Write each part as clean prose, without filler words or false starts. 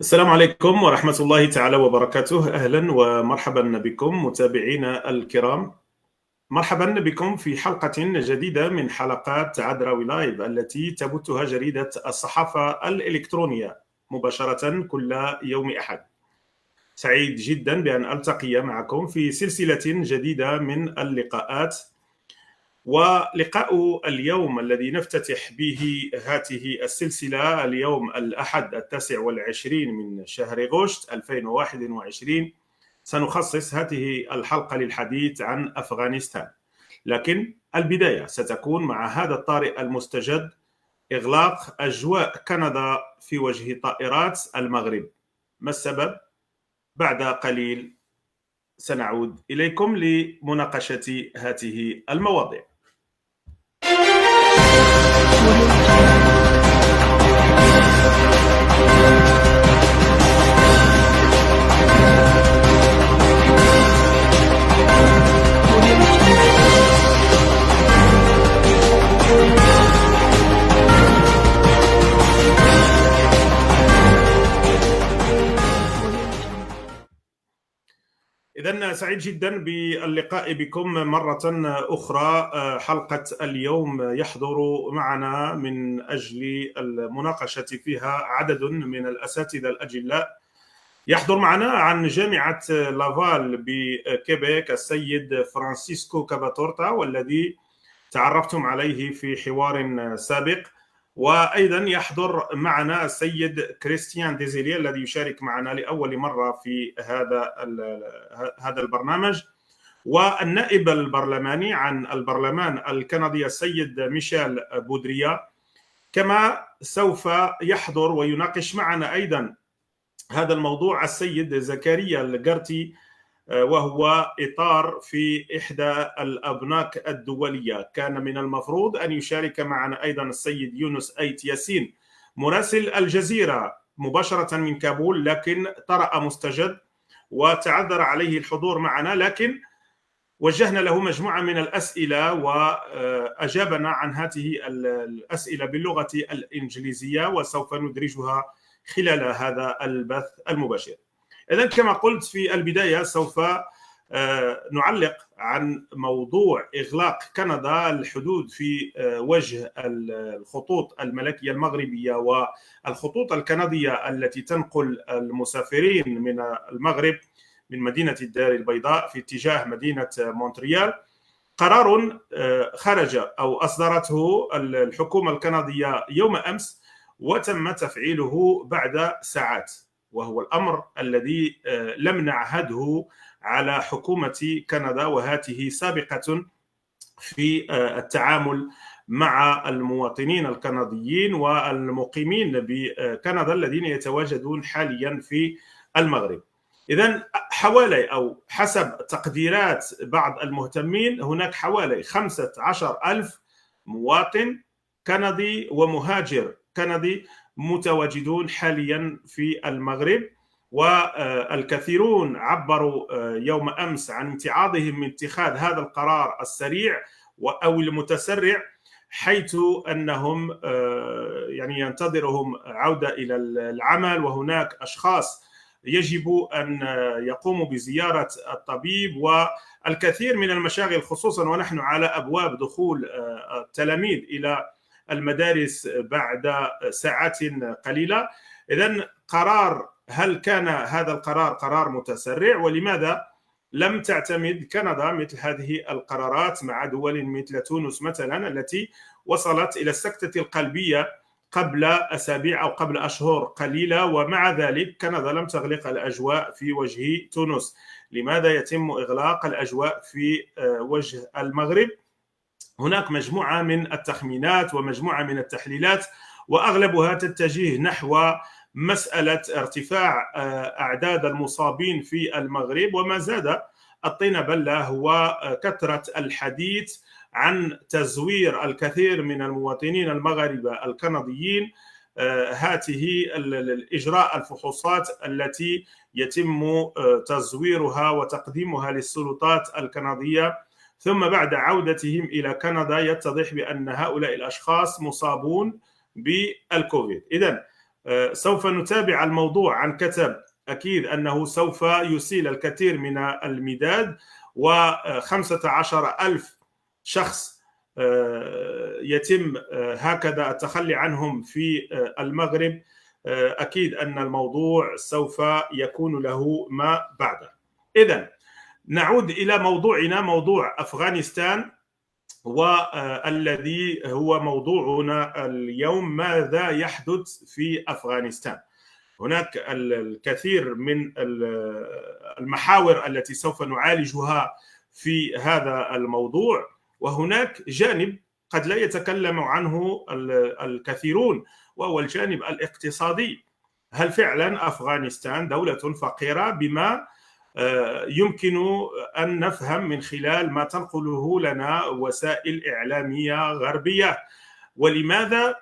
السلام عليكم ورحمة الله تعالى وبركاته. أهلا ومرحبا بكم متابعينا الكرام. مرحبا بكم في حلقة جديدة من حلقات عذراوي لايف التي تبثها جريدة الصحافة الإلكترونية مباشرة كل يوم أحد. سعيد جدا بأن ألتقي معكم في سلسلة جديدة من اللقاءات، ولقاء اليوم الذي نفتتح به هذه السلسلة اليوم الأحد 29 من شهر غشت 2021 سنخصص هذه الحلقة للحديث عن أفغانستان، لكن البداية ستكون مع هذا الطارئ المستجد: إغلاق أجواء كندا في وجه طائرات المغرب. ما السبب؟ بعد قليل سنعود إليكم لمناقشة هذه المواضيع. إذن سعيد جدا باللقاء بكم مرة أخرى. حلقة اليوم يحضر معنا من أجل المناقشة فيها عدد من الأساتذة الأجلاء. يحضر معنا عن جامعة لافال بكيبيك السيد فرانسيسكو كاباتورتا، والذي تعرفتم عليه في حوار سابق، وأيضا يحضر معنا السيد كريستيان ديزيلي الذي يشارك معنا لأول مرة في هذا البرنامج، والنائب البرلماني عن البرلمان الكندي السيد ميشيل بودريا. كما سوف يحضر ويناقش معنا أيضا هذا الموضوع السيد زكريا القرتي، وهو إطار في إحدى الأبناك الدولية. كان من المفروض أن يشارك معنا أيضا السيد يونس أيت ياسين مراسل الجزيرة مباشرة من كابول، لكن طرأ مستجد وتعذر عليه الحضور معنا، لكن وجهنا له مجموعة من الأسئلة وأجابنا عن هذه الأسئلة باللغة الإنجليزية، وسوف ندرجها خلال هذا البث المباشر. إذن كما قلت في البداية، سوف نعلق عن موضوع إغلاق كندا الحدود في وجه الخطوط الملكية المغربية والخطوط الكندية التي تنقل المسافرين من المغرب من مدينة الدار البيضاء في اتجاه مدينة مونتريال. قرار خرج أو أصدرته الحكومة الكندية يوم أمس وتم تفعيله بعد ساعات، وهو الأمر الذي لم نعهده على حكومة كندا، وهاته سابقة في التعامل مع المواطنين الكنديين والمقيمين بكندا الذين يتواجدون حاليا في المغرب. إذن حوالي أو حسب تقديرات بعض المهتمين هناك حوالي 15,000 مواطن كندي ومهاجر كندي متواجدون حاليا في المغرب، والكثيرون عبروا يوم أمس عن امتعاضهم من اتخاذ هذا القرار السريع أو المتسرع، حيث أنهم يعني ينتظرهم عودة إلى العمل، وهناك أشخاص يجب أن يقوموا بزيارة الطبيب، والكثير من المشاغل، خصوصا ونحن على أبواب دخول التلاميذ إلى المدارس بعد ساعات قليلة. إذن هل كان هذا القرار قرار متسرع؟ ولماذا لم تعتمد كندا مثل هذه القرارات مع دول مثل تونس مثلا، التي وصلت إلى السكتة القلبية قبل أسابيع أو قبل أشهر قليلة، ومع ذلك كندا لم تغلق الأجواء في وجه تونس؟ لماذا يتم إغلاق الأجواء في وجه المغرب؟ هناك مجموعة من التخمينات ومجموعة من التحليلات، وأغلبها تتجه نحو مسألة ارتفاع أعداد المصابين في المغرب، وما زاد الطين بلة هو كثرة الحديث عن تزوير الكثير من المواطنين المغاربة الكنديين هذه الإجراء الفحوصات التي يتم تزويرها وتقديمها للسلطات الكندية، ثم بعد عودتهم إلى كندا يتضح بأن هؤلاء الأشخاص مصابون بالكوفيد. إذن سوف نتابع الموضوع عن كثب. أكيد أنه سوف يسيل الكثير من المداد، و15,000 شخص يتم هكذا التخلي عنهم في المغرب. أكيد أن الموضوع سوف يكون له ما بعده. إذن نعود إلى موضوعنا، موضوع أفغانستان، والذي هو موضوعنا اليوم: ماذا يحدث في أفغانستان؟ هناك الكثير من المحاور التي سوف نعالجها في هذا الموضوع، وهناك جانب قد لا يتكلم عنه الكثيرون، وهو الجانب الاقتصادي. هل فعلا أفغانستان دولة فقيرة بما يمكن أن نفهم من خلال ما تنقله لنا وسائل إعلامية غربية؟ ولماذا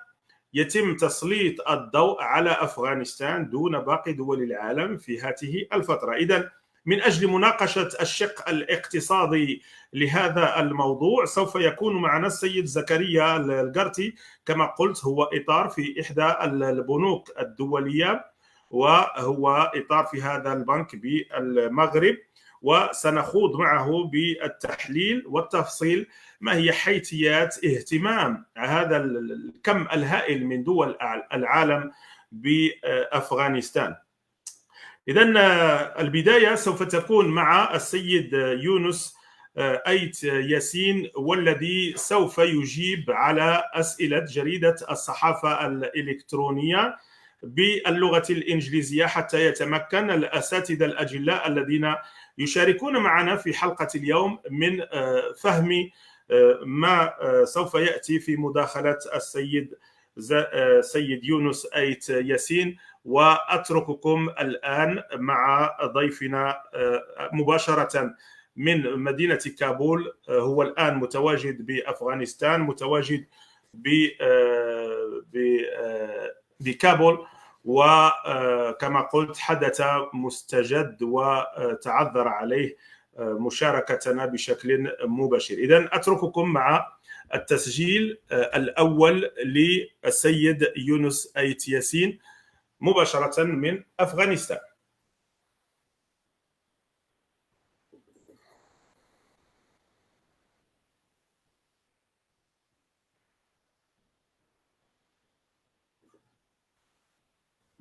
يتم تسليط الضوء على أفغانستان دون باقي دول العالم في هذه الفترة؟ إذن من أجل مناقشة الشق الاقتصادي لهذا الموضوع سوف يكون معنا السيد زكريا القرتي. كما قلت هو إطار في إحدى البنوك الدولية، وهو إطار في هذا البنك بالمغرب، وسنخوض معه بالتحليل والتفصيل ما هي حيثيات اهتمام هذا الكم الهائل من دول العالم بأفغانستان. إذن البداية سوف تكون مع السيد يونس أيت ياسين، والذي سوف يجيب على أسئلة جريدة الصحافة الإلكترونية باللغة الإنجليزية، حتى يتمكن الأساتذة الأجلاء الذين يشاركون معنا في حلقة اليوم من فهم ما سوف يأتي في مداخلة السيد يونس أيت ياسين. وأترككم الآن مع ضيفنا مباشرة من مدينة كابول. هو الآن متواجد بأفغانستان، متواجد بكابول، وكما قلت حدث مستجد وتعذر عليه مشاركتنا بشكل مباشر. إذن أترككم مع التسجيل الأول للسيد يونس أيت ياسين مباشرة من أفغانستان.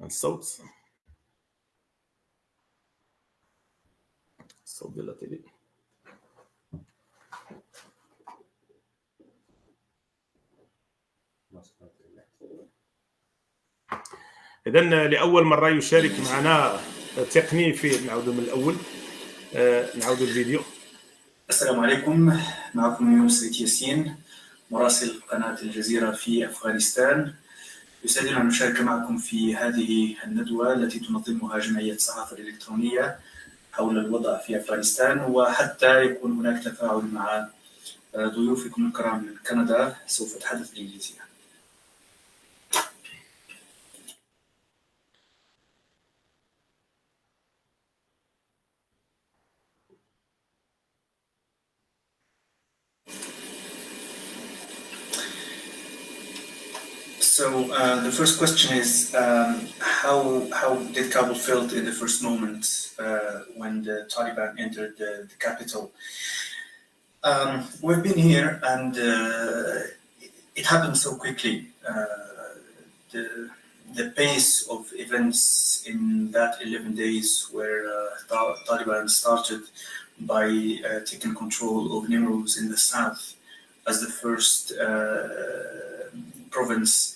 الصوت دلوقتي. إذن لأول مرة يشارك معنا تقني في نعود من الأول، نعود الفيديو. السلام عليكم، معكم يونس أيت ياسين مراسل قناة الجزيرة في أفغانستان. يسعدنا أن نشارك معكم في هذه الندوة التي تنظمها جمعية الصحافة الإلكترونية حول الوضع في أفغانستان، وحتى يكون هناك تفاعل مع ضيوفكم الكرام من كندا. سوف أتحدث بالإنجليزية. So the first question is how did Kabul felt in the first moment when the Taliban entered the capital? We've been here and it happened so quickly. The pace of events in that 11 days where Taliban started by taking control of Nimruz in the south as the first province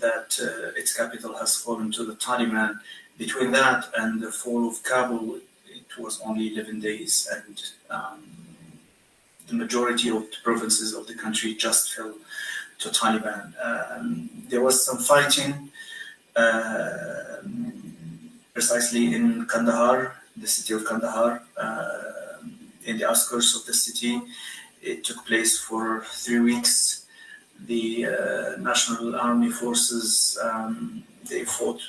that its capital has fallen to the Taliban. Between that and the fall of Kabul, it was only 11 days, and the majority of the provinces of the country just fell to Taliban. There was some fighting precisely in Kandahar, the city of Kandahar, in the outskirts of the city. It took place for 3 weeks. The National Army forces, they fought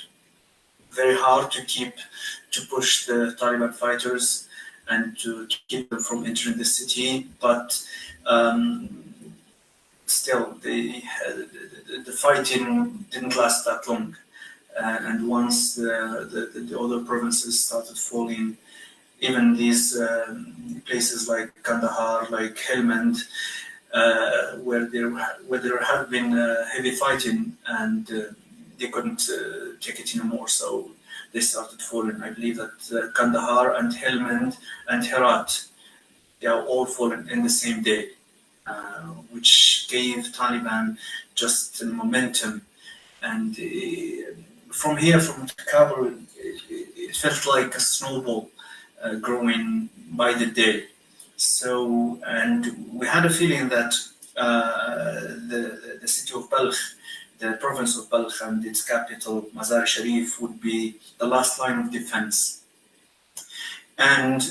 very hard to push the Taliban fighters and to keep them from entering the city, but still the fighting didn't last that long. and once the other provinces started falling, even these places like Kandahar, like Helmand, where there had been heavy fighting, and they couldn't take it anymore, so they started falling. I believe that Kandahar and Helmand and Herat, they are all fallen in the same day, which gave Taliban just momentum. And from here, from Kabul, it felt like a snowball growing by the day. So, and we had a feeling that the city of Balkh, the province of Balkh and its capital, Mazar Sharif, would be the last line of defense. And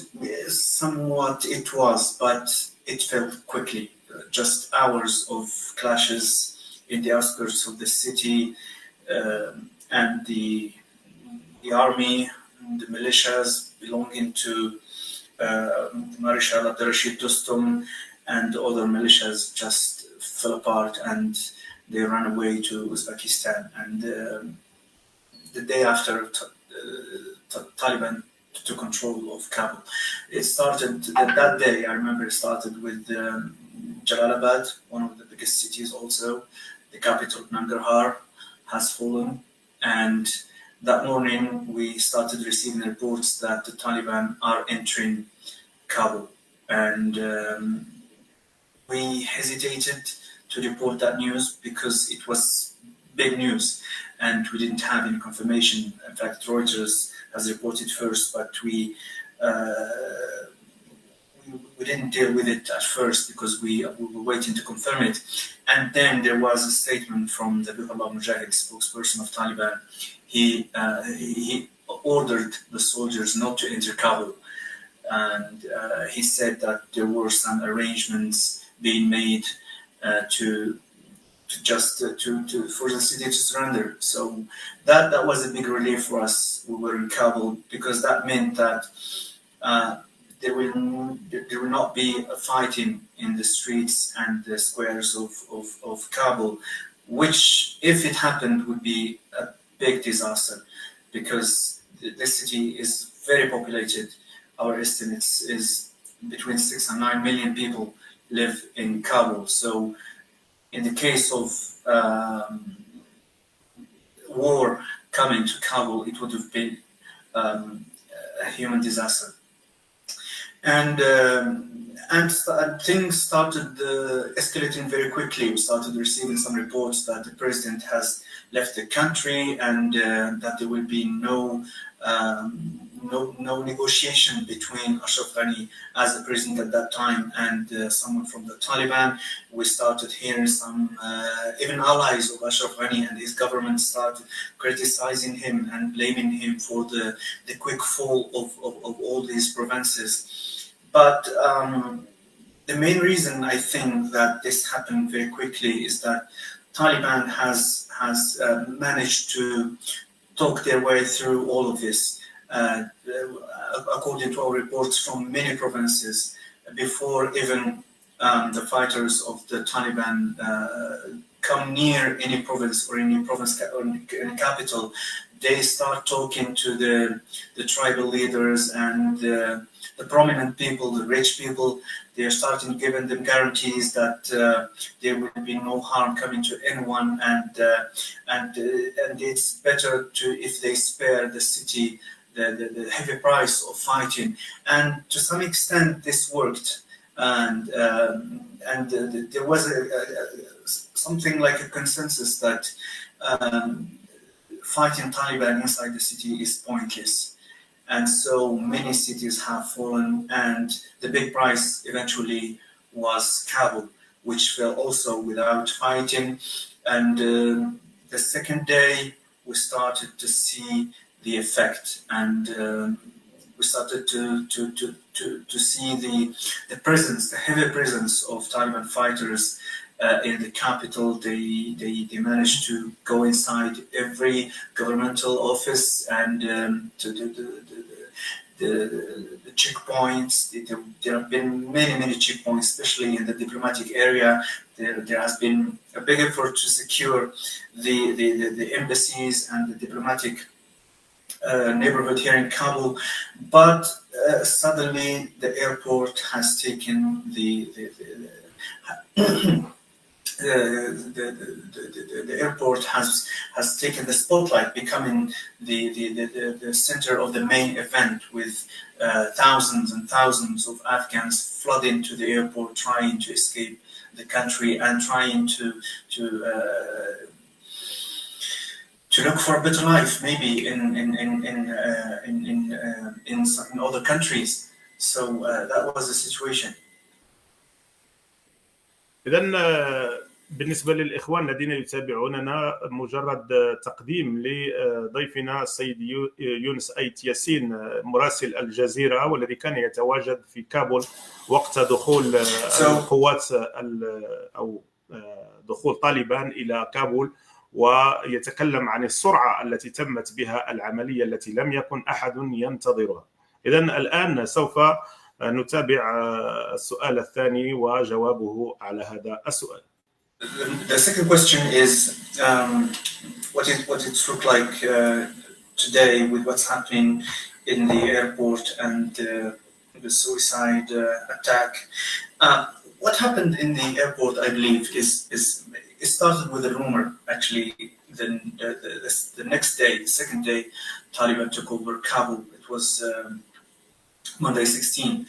somewhat it was, but it fell quickly. Just hours of clashes in the outskirts of the city, and the army, the militias belonging to Marshal Abdurrashid Dostum and other militias just fell apart, and they ran away to Uzbekistan. And the day after, Taliban took control of Kabul. It started that day. I remember it started with Jalalabad, one of the biggest cities. Also, the capital Nangarhar has fallen, and that morning we started receiving reports that the Taliban are entering Kabul, and we hesitated to report that news because it was big news and we didn't have any confirmation. In fact, Reuters has reported first, but we didn't deal with it at first because we were waiting to confirm it. And then there was a statement from the Zabihullah Mujahid, spokesperson of Taliban. He ordered the soldiers not to enter Kabul, and he said that there were some arrangements being made to for the city to surrender. So that was a big relief for us. We were in Kabul because that meant that there will not be a fighting in the streets and the squares of Kabul, which, if it happened, would be a big disaster because the city is very populated. Our estimates is between 6 and 9 million people live in Kabul. So in the case of war coming to Kabul, it would have been a human disaster. And things started escalating very quickly. We started receiving some reports that the president has left the country, and that there will be no negotiation between Ashraf Ghani as the president at that time and someone from the Taliban. We started hearing some even allies of Ashraf Ghani and his government started criticizing him and blaming him for the quick fall of all these provinces. But the main reason I think that this happened very quickly is that Taliban has managed to talk their way through all of this. According to our reports from many provinces, before even the fighters of the Taliban come near any province or any province or any capital, they start talking to the tribal leaders and the prominent people, the rich people. They are starting giving them guarantees that there will be no harm coming to anyone, and it's better if they spare the city the heavy price of fighting. And to some extent, this worked, and there was something like a consensus that fighting Taliban inside the city is pointless. And so many cities have fallen, and the big price eventually was Kabul, which fell also without fighting. And the second day, we started to see the effect, and we started to see the presence, the heavy presence of Taliban fighters in the capital. They managed to go inside every governmental office, and the checkpoints. There have been many checkpoints, especially in the diplomatic area. There has been a big effort to secure the embassies and the diplomatic neighborhood here in Kabul, but suddenly the airport has taken the airport has taken the spotlight, becoming the center of the main event, with thousands and thousands of Afghans flooding to the airport, trying to escape the country and trying to look for a better life, maybe in other countries. So that was the situation. إذن بالنسبة للإخوان الذين يتابعوننا، مجرد تقديم لضيفنا السيد يونس أيت ياسين مراسل الجزيرة، والذي كان يتواجد في كابول وقت دخول القوات أو دخول طالبان إلى كابول، ويتكلم عن السرعة التي تمت بها العملية التي لم يكن أحد ينتظرها. إذن الآن سوف نتابع السؤال الثاني وجوابه على هذا السؤال. The second question is what it looked like today with what's happening in the airport and the suicide attack. What happened in the airport, I believe, is it started with a rumor. Actually, the next day, the second day, Taliban took over Kabul. It was Monday 16th,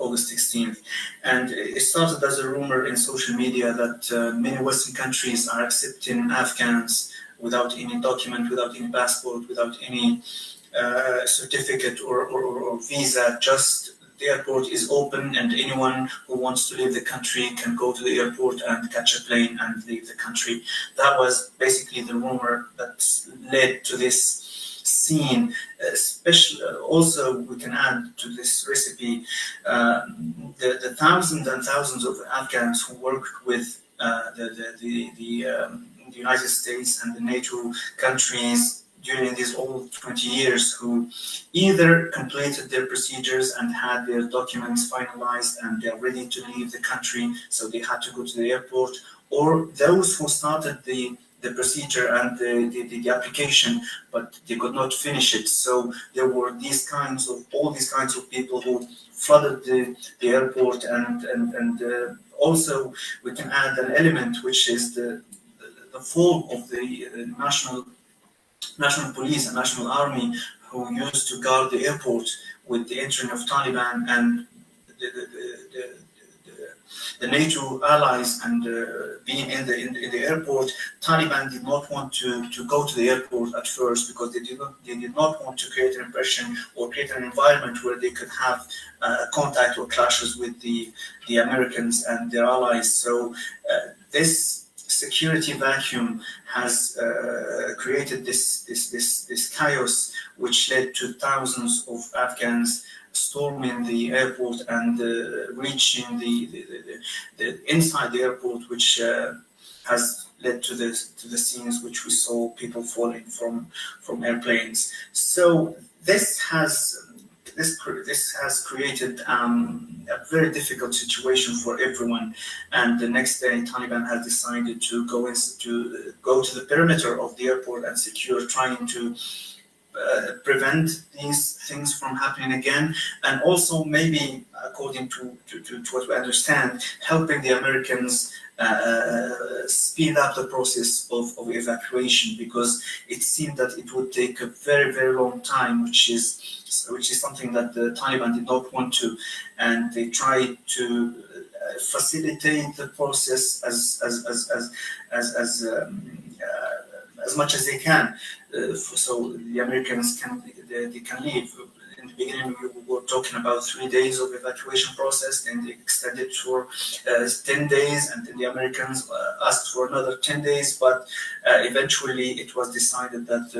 August 16th. And it started as a rumor in social media that many Western countries are accepting Afghans without any document, without any passport, without any certificate or visa. Just the airport is open and anyone who wants to leave the country can go to the airport and catch a plane and leave the country. That was basically the rumor that led to this scene. Especially, also we can add to this recipe the thousands and thousands of Afghans who worked with the United States and the NATO countries during these all 20 years, who either completed their procedures and had their documents finalized and they're ready to leave the country, so they had to go to the airport, or those who started the procedure and the application, but they could not finish it. So there were all these kinds of people who flooded the airport, and also we can add an element which is the fall of the national police and national army, who used to guard the airport with the entry of Taliban and the NATO allies, and being in the airport. Taliban did not want to go to the airport at first, because they did not want to create an impression or create an environment where they could have contact or clashes with the Americans and their allies. So this security vacuum has created this chaos, which led to thousands of Afghans storming the airport and reaching the inside the airport, which has led to the scenes which we saw, people falling from airplanes. So this has created a very difficult situation for everyone. And the next day, Taliban has decided to go to the perimeter of the airport and secure, trying to prevent these things from happening again, and also maybe, according to what we understand, helping the Americans speed up the process of evacuation, because it seemed that it would take a very, very long time, which is something that the Taliban did not want to, and they tried to facilitate the process as much as they can, so the Americans can leave. In the beginning, we were talking about 3 days of evacuation process, and they extended for 10 days, and then the Americans asked for another 10 days, but eventually it was decided that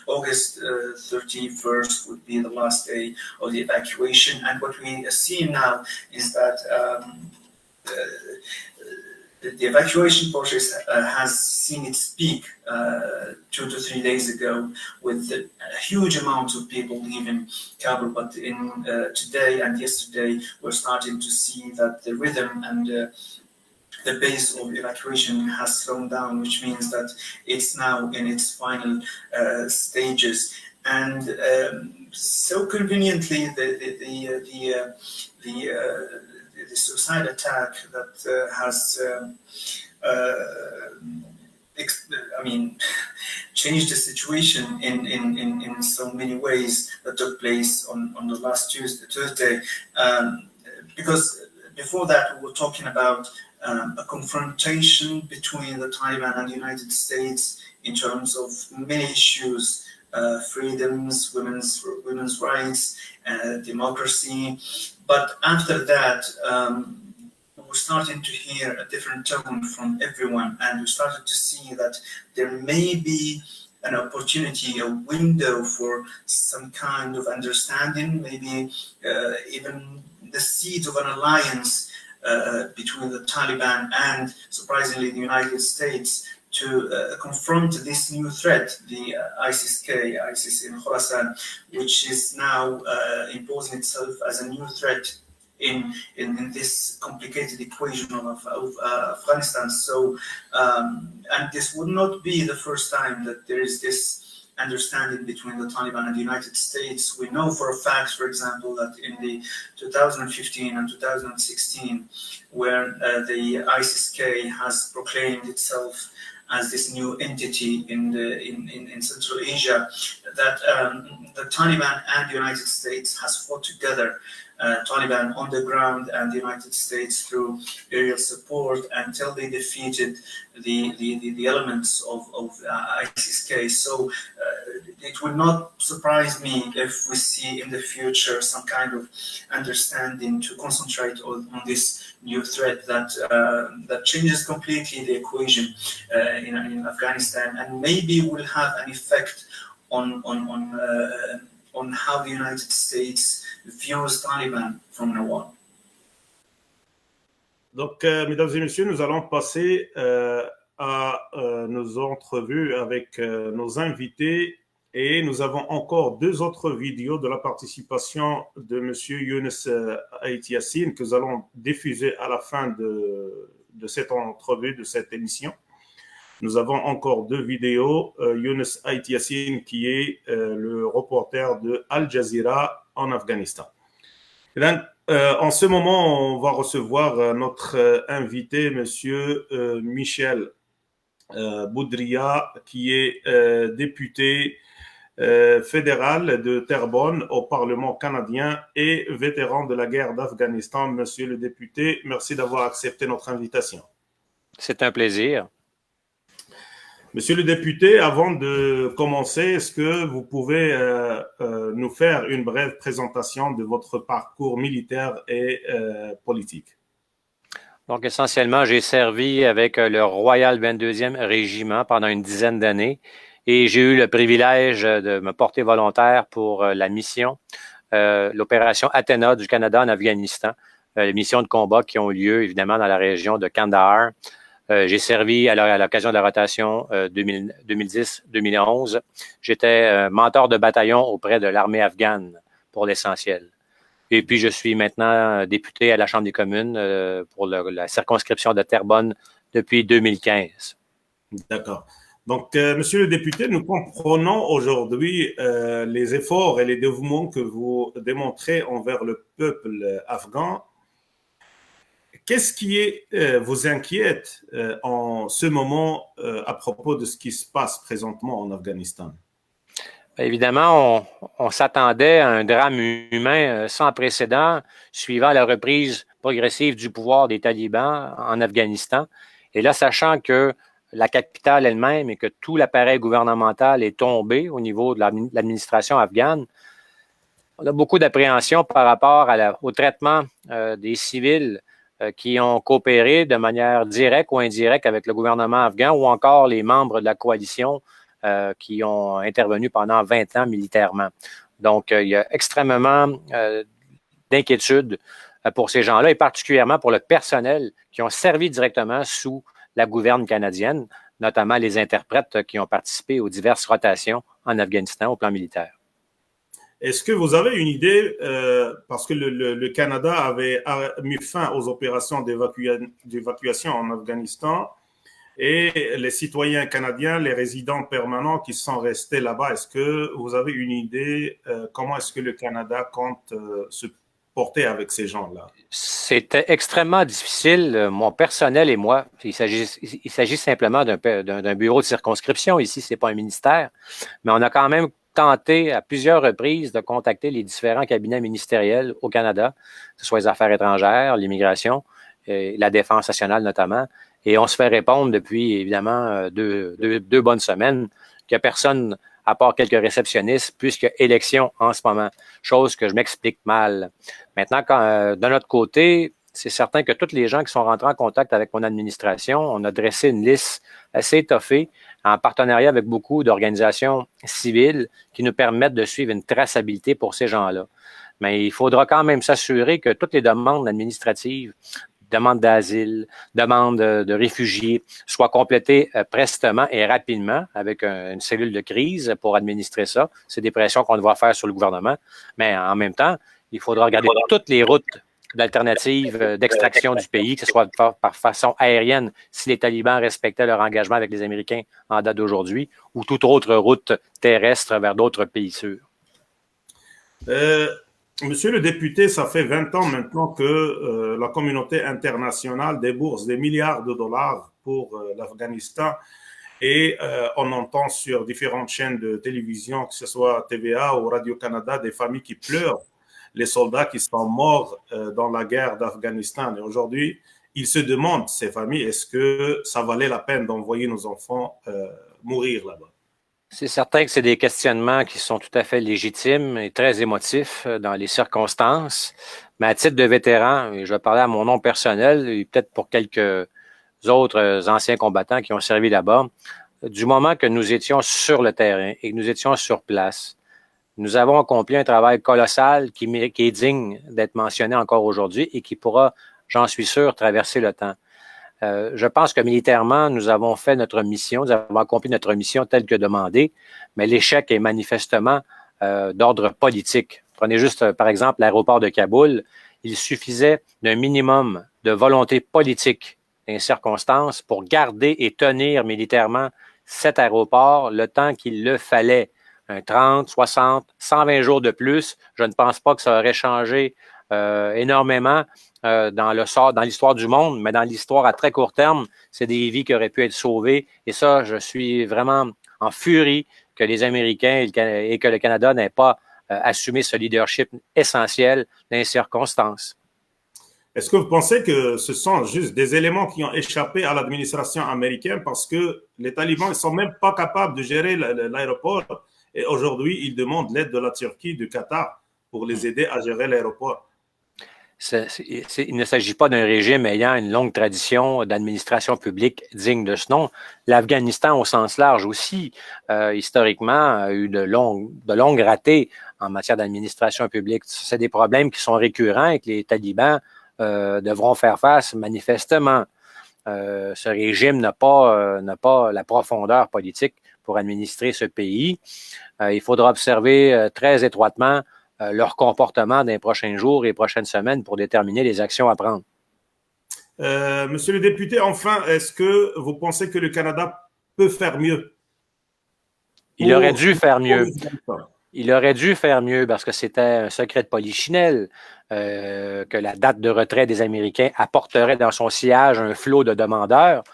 August 31st would be the last day of the evacuation. And what we see now is that the evacuation process has seen its peak 2 to 3 days ago, with a huge amount of people leaving Kabul. But in today and yesterday, we're starting to see that the rhythm and the pace of evacuation has slowed down, which means that it's now in its final stages. And so conveniently, the suicide attack that has changed the situation in so many ways that took place on the last Thursday. Because before that, we were talking about a confrontation between the Taliban and the United States in terms of many issues, freedoms, women's rights, democracy. But after that, we're starting to hear a different tone from everyone, and we started to see that there may be an opportunity, a window for some kind of understanding, maybe even the seeds of an alliance between the Taliban and, surprisingly, the United States to confront this new threat, the ISIS-K, ISIS in Khorasan, which is now imposing itself as a new threat in this complicated equation of Afghanistan. So, and this would not be the first time that there is this understanding between the Taliban and the United States. We know for a fact, for example, that in the 2015 and 2016, where the ISIS-K has proclaimed itself as this new entity in Central Asia, that the Taliban and the United States has fought together, Taliban on the ground and the United States through aerial support, until they defeated the elements of ISIS-K. So it would not surprise me if we see in the future some kind of understanding to concentrate on this new threat that changes completely the equation in Afghanistan, and maybe will have an effect on how the United States views Taliban from now on. Donc, mesdames et messieurs, nous allons passer à nos entrevues avec nos invités, et nous avons encore deux autres vidéos de la participation de M. Younes Ait Yassine que nous allons diffuser à la fin de cette entrevue, de cette émission. Nous avons encore deux vidéos. Younes Ait Yassine, qui est le reporter de Al Jazeera en Afghanistan. Et donc, en ce moment, on va recevoir notre invité, Monsieur Michel Boudria, qui est député fédéral de Terrebonne au Parlement canadien et vétéran de la guerre d'Afghanistan. Monsieur le député, merci d'avoir accepté notre invitation. C'est un plaisir. Monsieur le député, avant de commencer, est-ce que vous pouvez nous faire une brève présentation de votre parcours militaire et politique? Donc, essentiellement, j'ai servi avec le Royal 22e Régiment pendant une dizaine d'années et j'ai eu le privilège de me porter volontaire pour la mission, l'opération Athéna du Canada en Afghanistan, les missions de combat qui ont lieu évidemment dans la région de Kandahar. J'ai servi à l'occasion de la rotation 2010-2011. J'étais mentor de bataillon auprès de l'armée afghane pour l'essentiel. Et puis, je suis maintenant député à la Chambre des communes pour la circonscription de Terrebonne depuis 2015. D'accord. Donc, monsieur le député, nous comprenons aujourd'hui les efforts et les dévouements que vous démontrez envers le peuple afghan. Qu'est-ce qui vous inquiète en ce moment à propos de ce qui se passe présentement en Afghanistan? Évidemment, on s'attendait à un drame humain sans précédent suivant la reprise progressive du pouvoir des talibans en Afghanistan. Et là, sachant que la capitale elle-même et que tout l'appareil gouvernemental est tombé au niveau de l'administration afghane, on a beaucoup d'appréhension par rapport au traitement des civils qui ont coopéré de manière directe ou indirecte avec le gouvernement afghan, ou encore les membres de la coalition qui ont intervenu pendant 20 ans militairement. Donc, il y a extrêmement d'inquiétude pour ces gens-là et particulièrement pour le personnel qui ont servi directement sous la gouverne canadienne, notamment les interprètes qui ont participé aux diverses rotations en Afghanistan au plan militaire. Est-ce que vous avez une idée, parce que le Canada avait mis fin aux opérations d'évacuation en Afghanistan et les citoyens canadiens, les résidents permanents qui sont restés là-bas, est-ce que vous avez une idée comment est-ce que le Canada compte se porter avec ces gens-là? C'était extrêmement difficile, mon personnel et moi. Il s'agit simplement d'un bureau de circonscription ici, c'est pas un ministère, mais on a quand même tenté à plusieurs reprises de contacter les différents cabinets ministériels au Canada, que ce soit les affaires étrangères, l'immigration, la défense nationale notamment, et on se fait répondre depuis évidemment deux bonnes semaines qu'il n'y a personne à part quelques réceptionnistes, puisqu'il y a élection en ce moment, chose que je m'explique mal. Maintenant, de notre côté, c'est certain que tous les gens qui sont rentrés en contact avec mon administration, on a dressé une liste assez étoffée en partenariat avec beaucoup d'organisations civiles qui nous permettent de suivre une traçabilité pour ces gens-là. Mais il faudra quand même s'assurer que toutes les demandes administratives, demandes d'asile, demandes de réfugiés soient complétées prestement et rapidement avec une cellule de crise pour administrer ça. C'est des pressions qu'on devra faire sur le gouvernement. Mais en même temps, il faudra regarder toutes les routes d'alternatives d'extraction du pays, que ce soit par façon aérienne, si les talibans respectaient leur engagement avec les Américains en date d'aujourd'hui, ou toute autre route terrestre vers d'autres pays sûrs. Monsieur le député, ça fait 20 ans maintenant que la communauté internationale débourse des milliards de dollars pour l'Afghanistan et on entend sur différentes chaînes de télévision, que ce soit TVA ou Radio-Canada, des familles qui pleurent les soldats qui sont morts dans la guerre d'Afghanistan. Et aujourd'hui, ils se demandent, ces familles, est-ce que ça valait la peine d'envoyer nos enfants mourir là-bas? C'est certain que c'est des questionnements qui sont tout à fait légitimes et très émotifs dans les circonstances. Mais à titre de vétéran, et je vais parler à mon nom personnel et peut-être pour quelques autres anciens combattants qui ont servi là-bas, du moment que nous étions sur le terrain et que nous étions sur place, nous avons accompli un travail colossal qui est digne d'être mentionné encore aujourd'hui et qui pourra, j'en suis sûr, traverser le temps. Je pense que militairement, nous avons fait notre mission, nous avons accompli notre mission telle que demandée, mais l'échec est manifestement d'ordre politique. Prenez juste, par exemple, l'aéroport de Kaboul. Il suffisait d'un minimum de volonté politique dans les circonstances pour garder et tenir militairement cet aéroport le temps qu'il le fallait. 30, 60, 120 jours de plus, je ne pense pas que ça aurait changé énormément dans l'histoire du monde, mais dans l'histoire à très court terme, c'est des vies qui auraient pu être sauvées. Et ça, je suis vraiment en furie que les Américains et que le Canada n'aient pas assumé ce leadership essentiel dans les circonstances. Est-ce que vous pensez que ce sont juste des éléments qui ont échappé à l'administration américaine parce que les talibans ne sont même pas capables de gérer l'aéroport et aujourd'hui, ils demandent l'aide de la Turquie, du Qatar pour les aider à gérer l'aéroport? Il ne s'agit pas d'un régime ayant une longue tradition d'administration publique digne de ce nom. L'Afghanistan, au sens large aussi, historiquement, a eu de longues ratées en matière d'administration publique. C'est des problèmes qui sont récurrents et que les talibans devront faire face manifestement. Ce régime n'a pas la profondeur politique pour administrer ce pays. Il faudra observer très étroitement leur comportement dans les prochains jours et prochaines semaines pour déterminer les actions à prendre. Monsieur le député, enfin, est-ce que vous pensez que le Canada peut faire mieux? Il aurait dû faire mieux. Il aurait dû faire mieux parce que c'était un secret de polichinelle que la date de retrait des Américains apporterait dans son sillage un flot de demandeurs.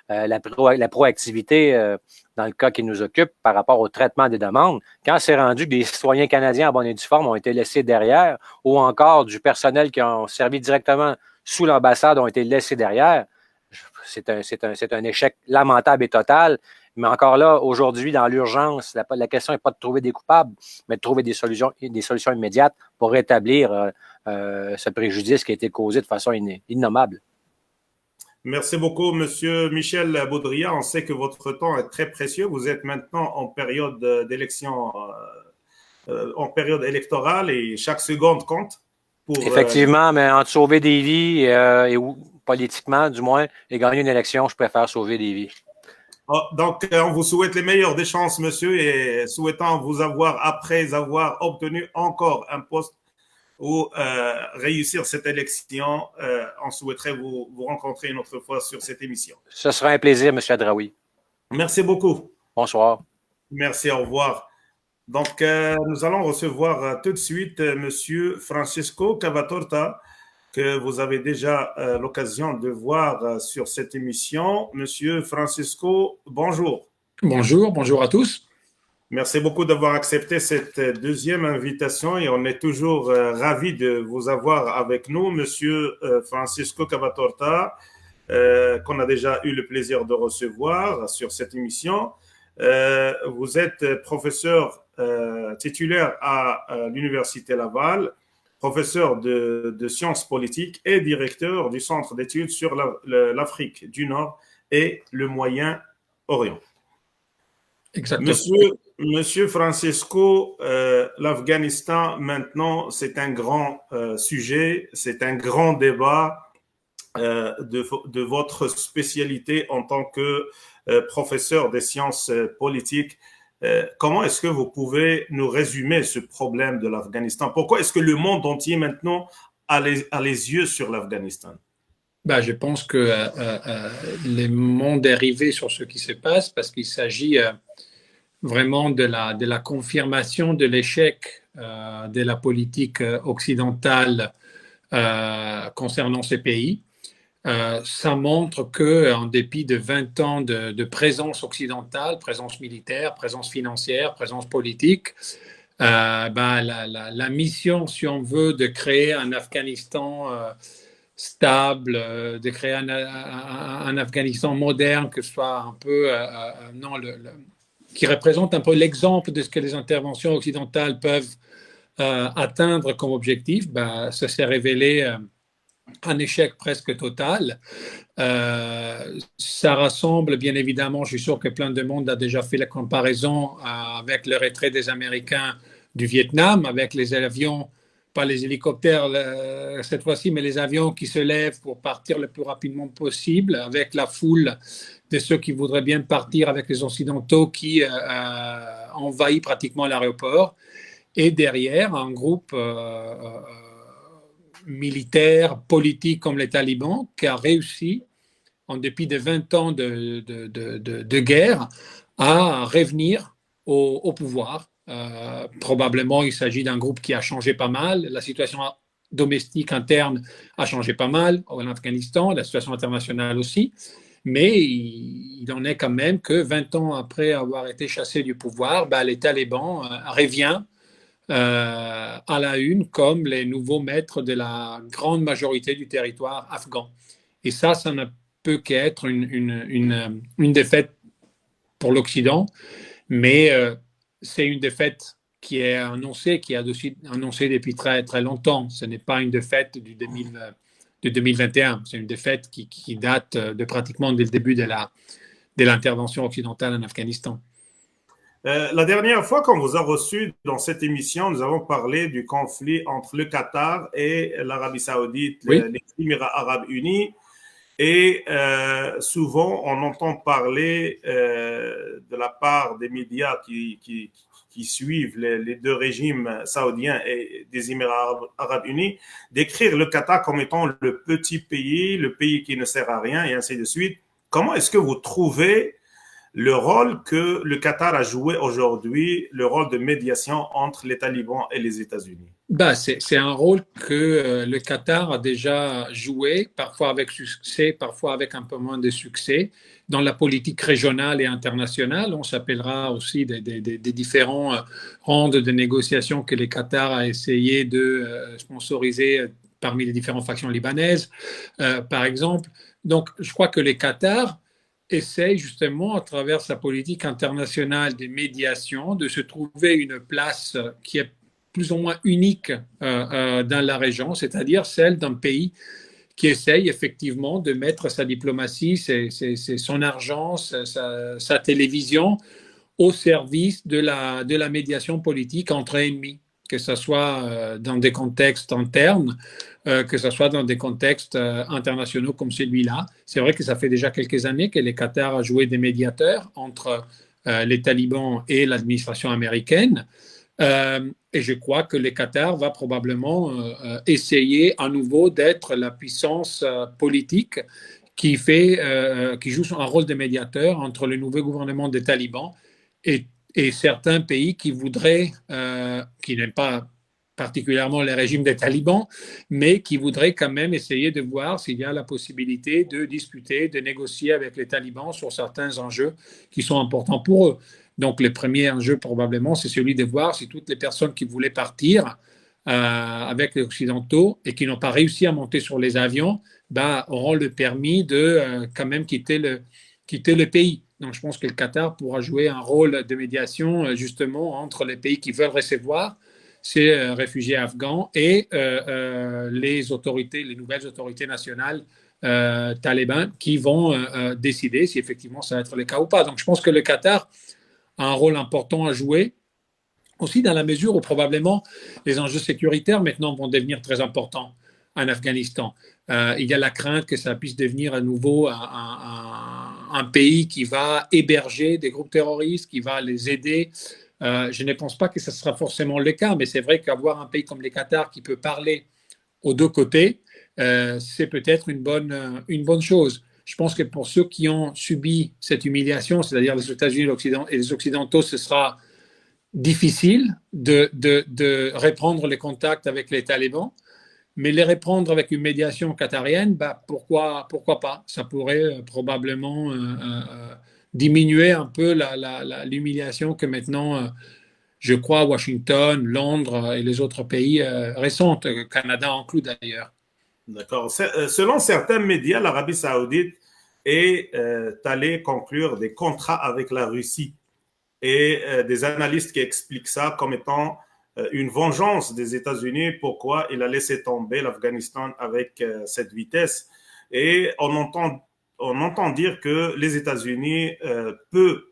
La proactivité dans le cas qui nous occupe par rapport au traitement des demandes, quand c'est rendu que des citoyens canadiens en bonne et due forme ont été laissés derrière ou encore du personnel qui ont servi directement sous l'ambassade ont été laissés derrière, c'est un échec lamentable et total. Mais encore là, aujourd'hui, dans l'urgence, la question n'est pas de trouver des coupables, mais de trouver des solutions immédiates pour rétablir ce préjudice qui a été causé de façon innommable. Merci beaucoup, Monsieur Michel Baudrillard. On sait que votre temps est très précieux. Vous êtes maintenant en période d'élection, en période électorale et chaque seconde compte pour... Effectivement, mais entre sauver des vies politiquement, du moins, et gagner une élection, je préfère sauver des vies. Donc, on vous souhaite les meilleures des chances, monsieur, et souhaitant vous avoir, après avoir obtenu encore un poste ou réussir cette élection, on souhaiterait vous rencontrer une autre fois sur cette émission. Ce sera un plaisir, M. Adraoui. Merci beaucoup. Bonsoir. Merci, au revoir. Donc, nous allons recevoir tout de suite monsieur Francisco Cavatorta, que vous avez déjà l'occasion de voir sur cette émission. Monsieur Francisco, bonjour. Bonjour à tous. Merci beaucoup d'avoir accepté cette deuxième invitation et on est toujours ravis de vous avoir avec nous, monsieur Francisco Cavatorta, qu'on a déjà eu le plaisir de recevoir sur cette émission. Vous êtes professeur titulaire à l'Université Laval, professeur de sciences politiques et directeur du Centre d'études sur l'Afrique du Nord et le Moyen-Orient. Exactement. Monsieur Francisco, l'Afghanistan, maintenant, c'est un grand sujet, c'est un grand débat de votre spécialité en tant que professeur des sciences politiques. Comment est-ce que vous pouvez nous résumer ce problème de l'Afghanistan? Pourquoi est-ce que le monde entier maintenant a les yeux sur l'Afghanistan? Je pense que le monde est arrivé sur ce qui se passe parce qu'il s'agit vraiment de la confirmation de l'échec de la politique occidentale concernant ces pays. Ça montre qu'en dépit de 20 ans de présence occidentale, présence militaire, présence financière, présence politique, la mission, si on veut, de créer un Afghanistan stable, de créer un Afghanistan moderne, que ce soit un peu qui représente un peu l'exemple de ce que les interventions occidentales peuvent atteindre comme objectif, ça s'est révélé un échec presque total. Ça rassemble, bien évidemment, je suis sûr que plein de monde a déjà fait la comparaison avec le retrait des Américains du Vietnam, avec les avions, pas les hélicoptères cette fois-ci, mais les avions qui se lèvent pour partir le plus rapidement possible, avec la foule de ceux qui voudraient bien partir avec les Occidentaux qui envahit pratiquement l'aéroport. Et derrière, un groupe militaire, politique comme les talibans, qui a réussi, en dépit de 20 ans de guerre, à revenir au pouvoir. Probablement, il s'agit d'un groupe qui a changé pas mal. La situation domestique interne a changé pas mal en Afghanistan, la situation internationale aussi. Mais il en est quand même que 20 ans après avoir été chassé du pouvoir, les talibans reviennent à la une comme les nouveaux maîtres de la grande majorité du territoire afghan. Et ça ne peut qu'être une défaite pour l'Occident, mais c'est une défaite qui est annoncée, qui est annoncée depuis très, très longtemps. Ce n'est pas une défaite de 2021, c'est une défaite qui date de pratiquement dès le début de l'intervention occidentale en Afghanistan. La dernière fois qu'on vous a reçu dans cette émission, nous avons parlé du conflit entre le Qatar et l'Arabie Saoudite, oui, les Émirats Arabes Unis. Et souvent, on entend parler de la part des médias qui suivent les deux régimes saoudiens et des Émirats Arabes Unis, d'écrire le Qatar comme étant le petit pays, le pays qui ne sert à rien, et ainsi de suite. Comment est-ce que vous trouvez le rôle que le Qatar a joué aujourd'hui, le rôle de médiation entre les talibans et les États-Unis? C'est un rôle que le Qatar a déjà joué, parfois avec succès, parfois avec un peu moins de succès, dans la politique régionale et internationale. On s'appellera aussi des différents rondes de négociations que le Qatar a essayé de sponsoriser parmi les différentes factions libanaises, par exemple. Donc, je crois que le Qatar essaye justement, à travers sa politique internationale de médiation, de se trouver une place qui est plus ou moins unique dans la région, c'est-à-dire celle d'un pays qui essaye effectivement de mettre sa diplomatie, son argent, sa télévision au service de la médiation politique entre ennemis, que ce soit dans des contextes internes, que ce soit dans des contextes internationaux comme celui-là. C'est vrai que ça fait déjà quelques années que le Qatar a joué des médiateurs entre les talibans et l'administration américaine. Et je crois que le Qatar va probablement essayer à nouveau d'être la puissance politique qui joue un rôle de médiateur entre le nouveau gouvernement des talibans et certains pays qui voudraient, qui n'aiment pas particulièrement le régime des talibans, mais qui voudraient quand même essayer de voir s'il y a la possibilité de discuter, de négocier avec les talibans sur certains enjeux qui sont importants pour eux. Donc, le premier enjeu, probablement, c'est celui de voir si toutes les personnes qui voulaient partir avec les Occidentaux et qui n'ont pas réussi à monter sur les avions auront le permis de quand même quitter le pays. Donc, je pense que le Qatar pourra jouer un rôle de médiation justement entre les pays qui veulent recevoir ces réfugiés afghans et les nouvelles autorités nationales talibans qui vont décider si effectivement ça va être le cas ou pas. Donc, je pense que le Qatar a un rôle important à jouer, aussi dans la mesure où probablement les enjeux sécuritaires maintenant vont devenir très importants en Afghanistan. Il y a la crainte que ça puisse devenir à nouveau un pays qui va héberger des groupes terroristes, qui va les aider. Je ne pense pas que ce sera forcément le cas, mais c'est vrai qu'avoir un pays comme le Qatar qui peut parler aux deux côtés, c'est peut-être une bonne chose. Je pense que pour ceux qui ont subi cette humiliation, c'est-à-dire les États-Unis et les Occidentaux, ce sera difficile de reprendre les contacts avec les talibans, mais les reprendre avec une médiation qatarienne, pourquoi pas? Ça pourrait probablement diminuer un peu l'humiliation que maintenant, je crois, Washington, Londres et les autres pays récents, Canada inclus d'ailleurs. D'accord. Selon certains médias, l'Arabie saoudite est allée conclure des contrats avec la Russie et des analystes qui expliquent ça comme étant une vengeance des États-Unis, pourquoi il a laissé tomber l'Afghanistan avec cette vitesse. Et on entend dire que les États-Unis peuvent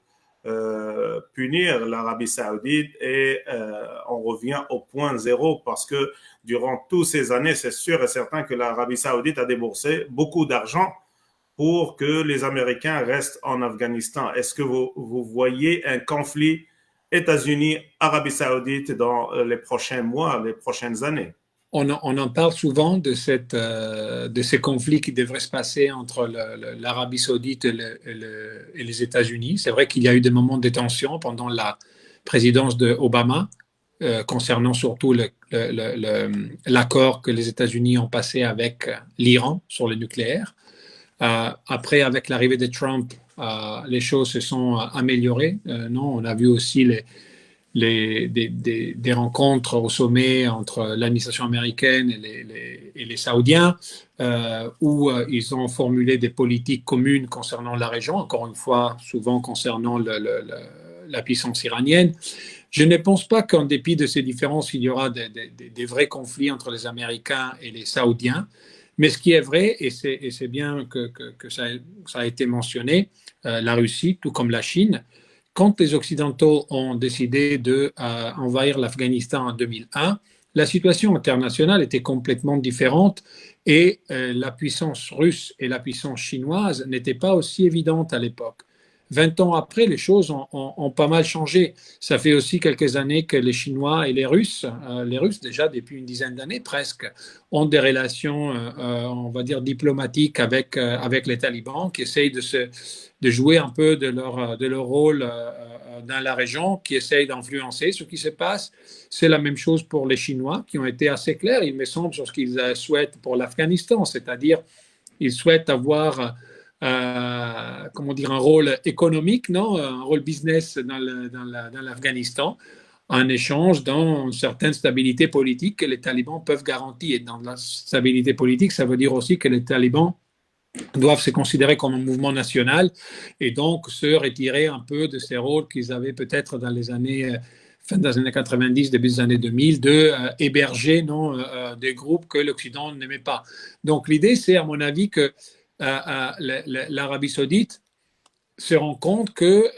punir l'Arabie saoudite et on revient au point zéro parce que durant toutes ces années, c'est sûr et certain que l'Arabie saoudite a déboursé beaucoup d'argent pour que les Américains restent en Afghanistan. Est-ce que vous voyez un conflit États-Unis-Arabie saoudite dans les prochains mois, les prochaines années? On en parle souvent de ces conflits qui devraient se passer entre l'Arabie saoudite et les États-Unis. C'est vrai qu'il y a eu des moments de tension pendant la présidence d'Obama, concernant surtout l'accord que les États-Unis ont passé avec l'Iran sur le nucléaire. Après, avec l'arrivée de Trump, les choses se sont améliorées. Non, on a vu aussi des rencontres au sommet entre l'administration américaine et les Saoudiens, où ils ont formulé des politiques communes concernant la région, encore une fois, souvent concernant la puissance iranienne. Je ne pense pas qu'en dépit de ces différences, il y aura des vrais conflits entre les Américains et les Saoudiens. Mais ce qui est vrai, et c'est bien que ça a été mentionné, la Russie, tout comme la Chine, quand les Occidentaux ont décidé d'envahir l'Afghanistan en 2001, la situation internationale était complètement différente et la puissance russe et la puissance chinoise n'étaient pas aussi évidentes à l'époque. 20 ans après, les choses ont pas mal changé. Ça fait aussi quelques années que les Chinois et les Russes déjà depuis une dizaine d'années presque, ont des relations, on va dire, diplomatiques avec les talibans, qui essayent de jouer un peu de leur rôle dans la région, qui essayent d'influencer ce qui se passe. C'est la même chose pour les Chinois, qui ont été assez clairs, il me semble, sur ce qu'ils souhaitent pour l'Afghanistan, c'est-à-dire ils souhaitent avoir un rôle économique, un rôle business dans l'Afghanistan, en échange d'une certaine stabilité politique que les talibans peuvent garantir. Et dans la stabilité politique, ça veut dire aussi que les talibans doivent se considérer comme un mouvement national et donc se retirer un peu de ces rôles qu'ils avaient peut-être dans les années fin des années 90, début des années 2000, héberger des groupes que l'Occident n'aimait pas. Donc l'idée, c'est à mon avis que l'Arabie saoudite se rend compte que,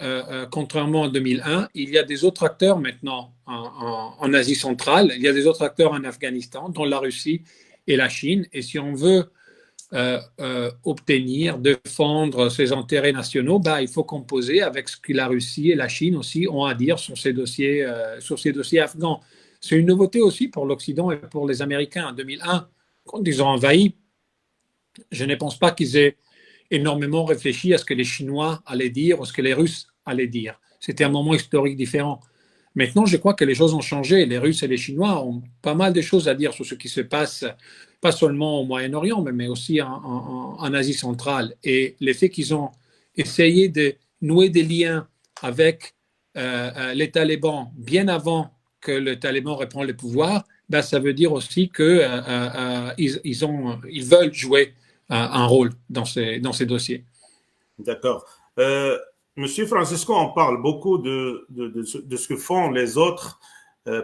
contrairement en 2001, il y a des autres acteurs maintenant en Asie centrale, il y a des autres acteurs en Afghanistan, dont la Russie et la Chine. Et si on veut obtenir, défendre ses intérêts nationaux, il faut composer avec ce que la Russie et la Chine aussi ont à dire sur ces dossiers afghans. C'est une nouveauté aussi pour l'Occident et pour les Américains. En 2001, quand ils ont envahi, je ne pense pas qu'ils aient énormément réfléchi à ce que les Chinois allaient dire ou ce que les Russes allaient dire. C'était un moment historique différent. Maintenant, je crois que les choses ont changé. Les Russes et les Chinois ont pas mal de choses à dire sur ce qui se passe, pas seulement au Moyen-Orient, mais aussi en Asie centrale. Et le fait qu'ils ont essayé de nouer des liens avec les talibans bien avant que le Taliban reprenne le pouvoir, ça veut dire aussi qu'ils veulent jouer un rôle dans ces dossiers. D'accord. Monsieur Francisco, on parle beaucoup de ce que font les autres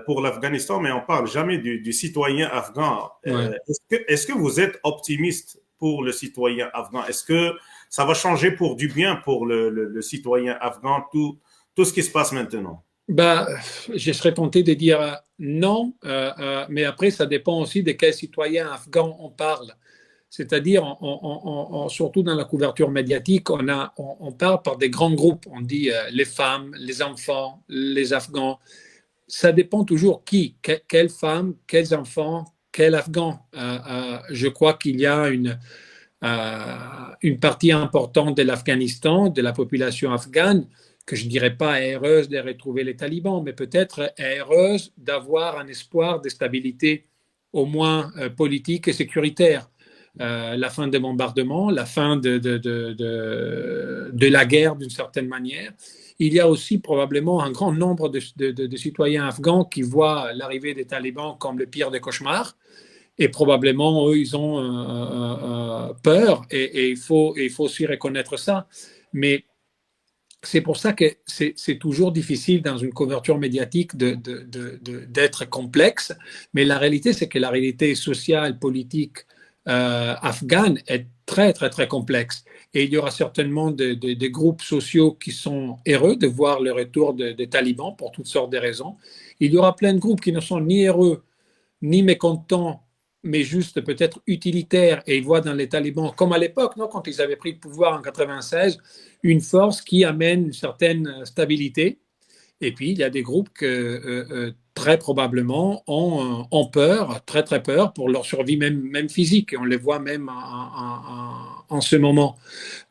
pour l'Afghanistan, mais on ne parle jamais du citoyen afghan. Ouais. Est-ce que vous êtes optimiste pour le citoyen afghan? Est-ce que ça va changer pour du bien pour le citoyen afghan, tout ce qui se passe maintenant? Je serais tenté de dire non, mais après, ça dépend aussi de quel citoyen afghan on parle. C'est-à-dire, surtout dans la couverture médiatique, on parle par des grands groupes. On dit les femmes, les enfants, les Afghans. Ça dépend toujours qui, quelles femmes, quels enfants, quels Afghans. Je crois qu'il y a une partie importante de l'Afghanistan, de la population afghane, que je ne dirais pas est heureuse de retrouver les talibans, mais peut-être est heureuse d'avoir un espoir de stabilité, au moins politique et sécuritaire. La fin des bombardements, la fin de la guerre d'une certaine manière. Il y a aussi probablement un grand nombre de citoyens afghans qui voient l'arrivée des talibans comme le pire des cauchemars. Et probablement, eux, ils ont peur et il faut aussi reconnaître ça. Mais c'est pour ça que c'est toujours difficile dans une couverture médiatique d'être complexe. Mais la réalité, c'est que la réalité sociale, politique, afghane est très, très, très complexe. Et il y aura certainement des groupes sociaux qui sont heureux de voir le retour des talibans pour toutes sortes de raisons. Il y aura plein de groupes qui ne sont ni heureux, ni mécontents, mais juste peut-être utilitaires. Et ils voient dans les talibans, comme à l'époque, quand ils avaient pris le pouvoir en 1996, une force qui amène une certaine stabilité. Et puis, il y a des groupes que très probablement ont peur, très très peur pour leur survie même physique. Et on les voit même en ce moment.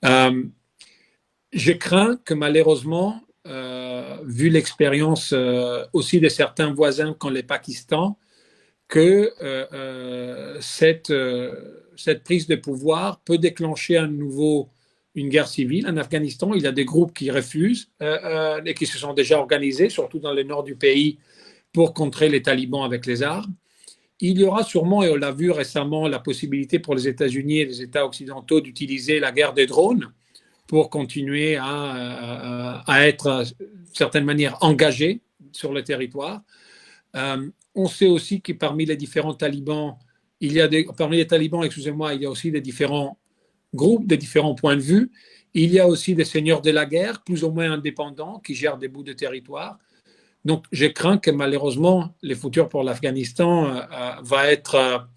Je crains que malheureusement, vu l'expérience aussi de certains voisins comme le Pakistan, que cette prise de pouvoir peut déclencher à nouveau une guerre civile en Afghanistan. Il y a des groupes qui refusent et qui se sont déjà organisés, surtout dans le nord du pays, pour contrer les talibans avec les armes. Il y aura sûrement, et on l'a vu récemment, la possibilité pour les États-Unis et les États occidentaux d'utiliser la guerre des drones pour continuer à être, d'une certaine manière, engagés sur le territoire. On sait aussi que parmi les différents talibans, parmi les talibans, excusez-moi, il y a aussi des différents groupes, des différents points de vue. Il y a aussi des seigneurs de la guerre, plus ou moins indépendants, qui gèrent des bouts de territoire. Donc, je crains que malheureusement, le futur pour l'Afghanistan va être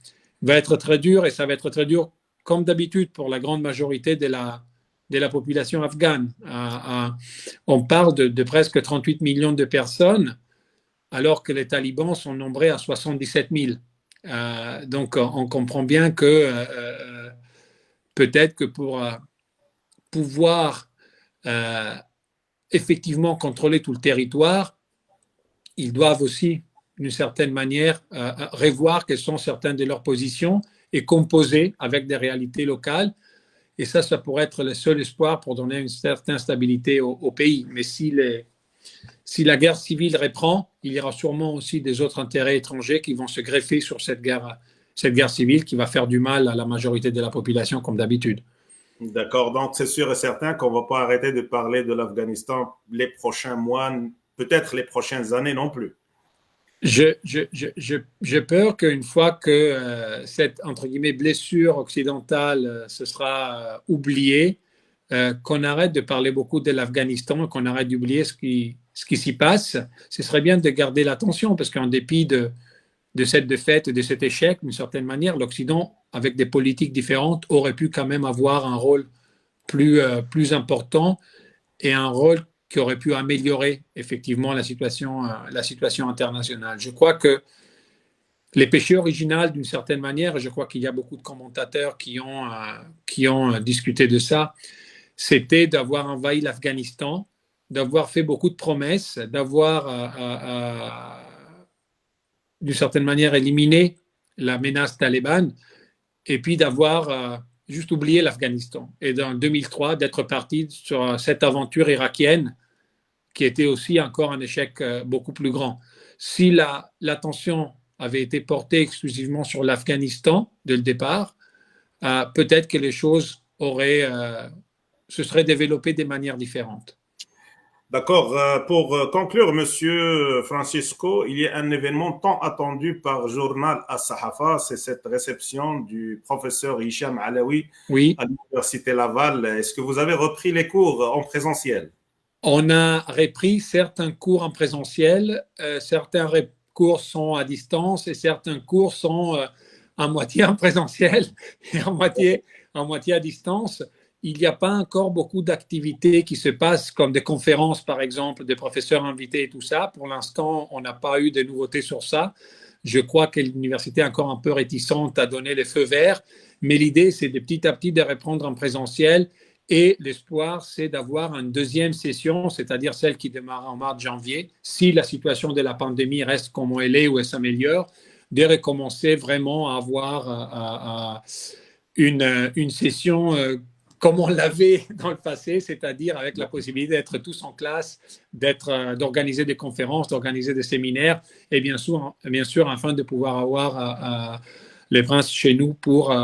très dur, et ça va être très dur, comme d'habitude, pour la grande majorité de la population afghane. On parle de presque 38 millions de personnes, alors que les talibans sont nombrés à 77 000. Donc, on comprend bien que peut-être que pour pouvoir effectivement contrôler tout le territoire, ils doivent aussi, d'une certaine manière, revoir quelles sont certaines de leurs positions et composer avec des réalités locales. Et ça pourrait être le seul espoir pour donner une certaine stabilité au pays. Mais si la guerre civile reprend, il y aura sûrement aussi des autres intérêts étrangers qui vont se greffer sur cette guerre civile qui va faire du mal à la majorité de la population, comme d'habitude. D'accord, donc c'est sûr et certain qu'on ne va pas arrêter de parler de l'Afghanistan les prochains mois, peut-être les prochaines années non plus. J'ai peur qu'une fois que cette, entre guillemets, blessure occidentale se sera oubliée, qu'on arrête de parler beaucoup de l'Afghanistan, qu'on arrête d'oublier ce qui s'y passe. Ce serait bien de garder l'attention parce qu'en dépit de cette défaite et de cet échec, d'une certaine manière, l'Occident, avec des politiques différentes, aurait pu quand même avoir un rôle plus important et un rôle qui aurait pu améliorer effectivement la situation internationale. Je crois que les péchés originaux, d'une certaine manière, et je crois qu'il y a beaucoup de commentateurs qui ont discuté de ça, c'était d'avoir envahi l'Afghanistan, d'avoir fait beaucoup de promesses, d'avoir d'une certaine manière éliminé la menace talibane et puis d'avoir juste oublié l'Afghanistan. Et dans 2003, d'être parti sur cette aventure irakienne qui était aussi encore un échec beaucoup plus grand. Si l'attention avait été portée exclusivement sur l'Afghanistan dès le départ, peut-être que les choses se seraient développées de manière différente. D'accord. Pour conclure, Monsieur Francisco, il y a un événement tant attendu par Journal As-Sahafa, c'est cette réception du professeur Hicham Alaoui à l'Université Laval. Est-ce que vous avez repris les cours en présentiel? On a repris certains cours en présentiel, certains cours sont à distance et certains cours sont à moitié en présentiel et à moitié à distance. Il n'y a pas encore beaucoup d'activités qui se passent, comme des conférences, par exemple, des professeurs invités et tout ça. Pour l'instant, on n'a pas eu de nouveautés sur ça. Je crois que l'université est encore un peu réticente à donner les feux verts, mais l'idée, c'est de petit à petit de reprendre en présentiel. Et l'espoir, c'est d'avoir une deuxième session, c'est-à-dire celle qui démarre en mars-janvier, si la situation de la pandémie reste comme elle est ou elle s'améliore, de recommencer vraiment à avoir une session comme on l'avait dans le passé, c'est-à-dire avec la possibilité d'être tous en classe, d'organiser des conférences, d'organiser des séminaires, et bien sûr afin de pouvoir avoir les princes chez nous pour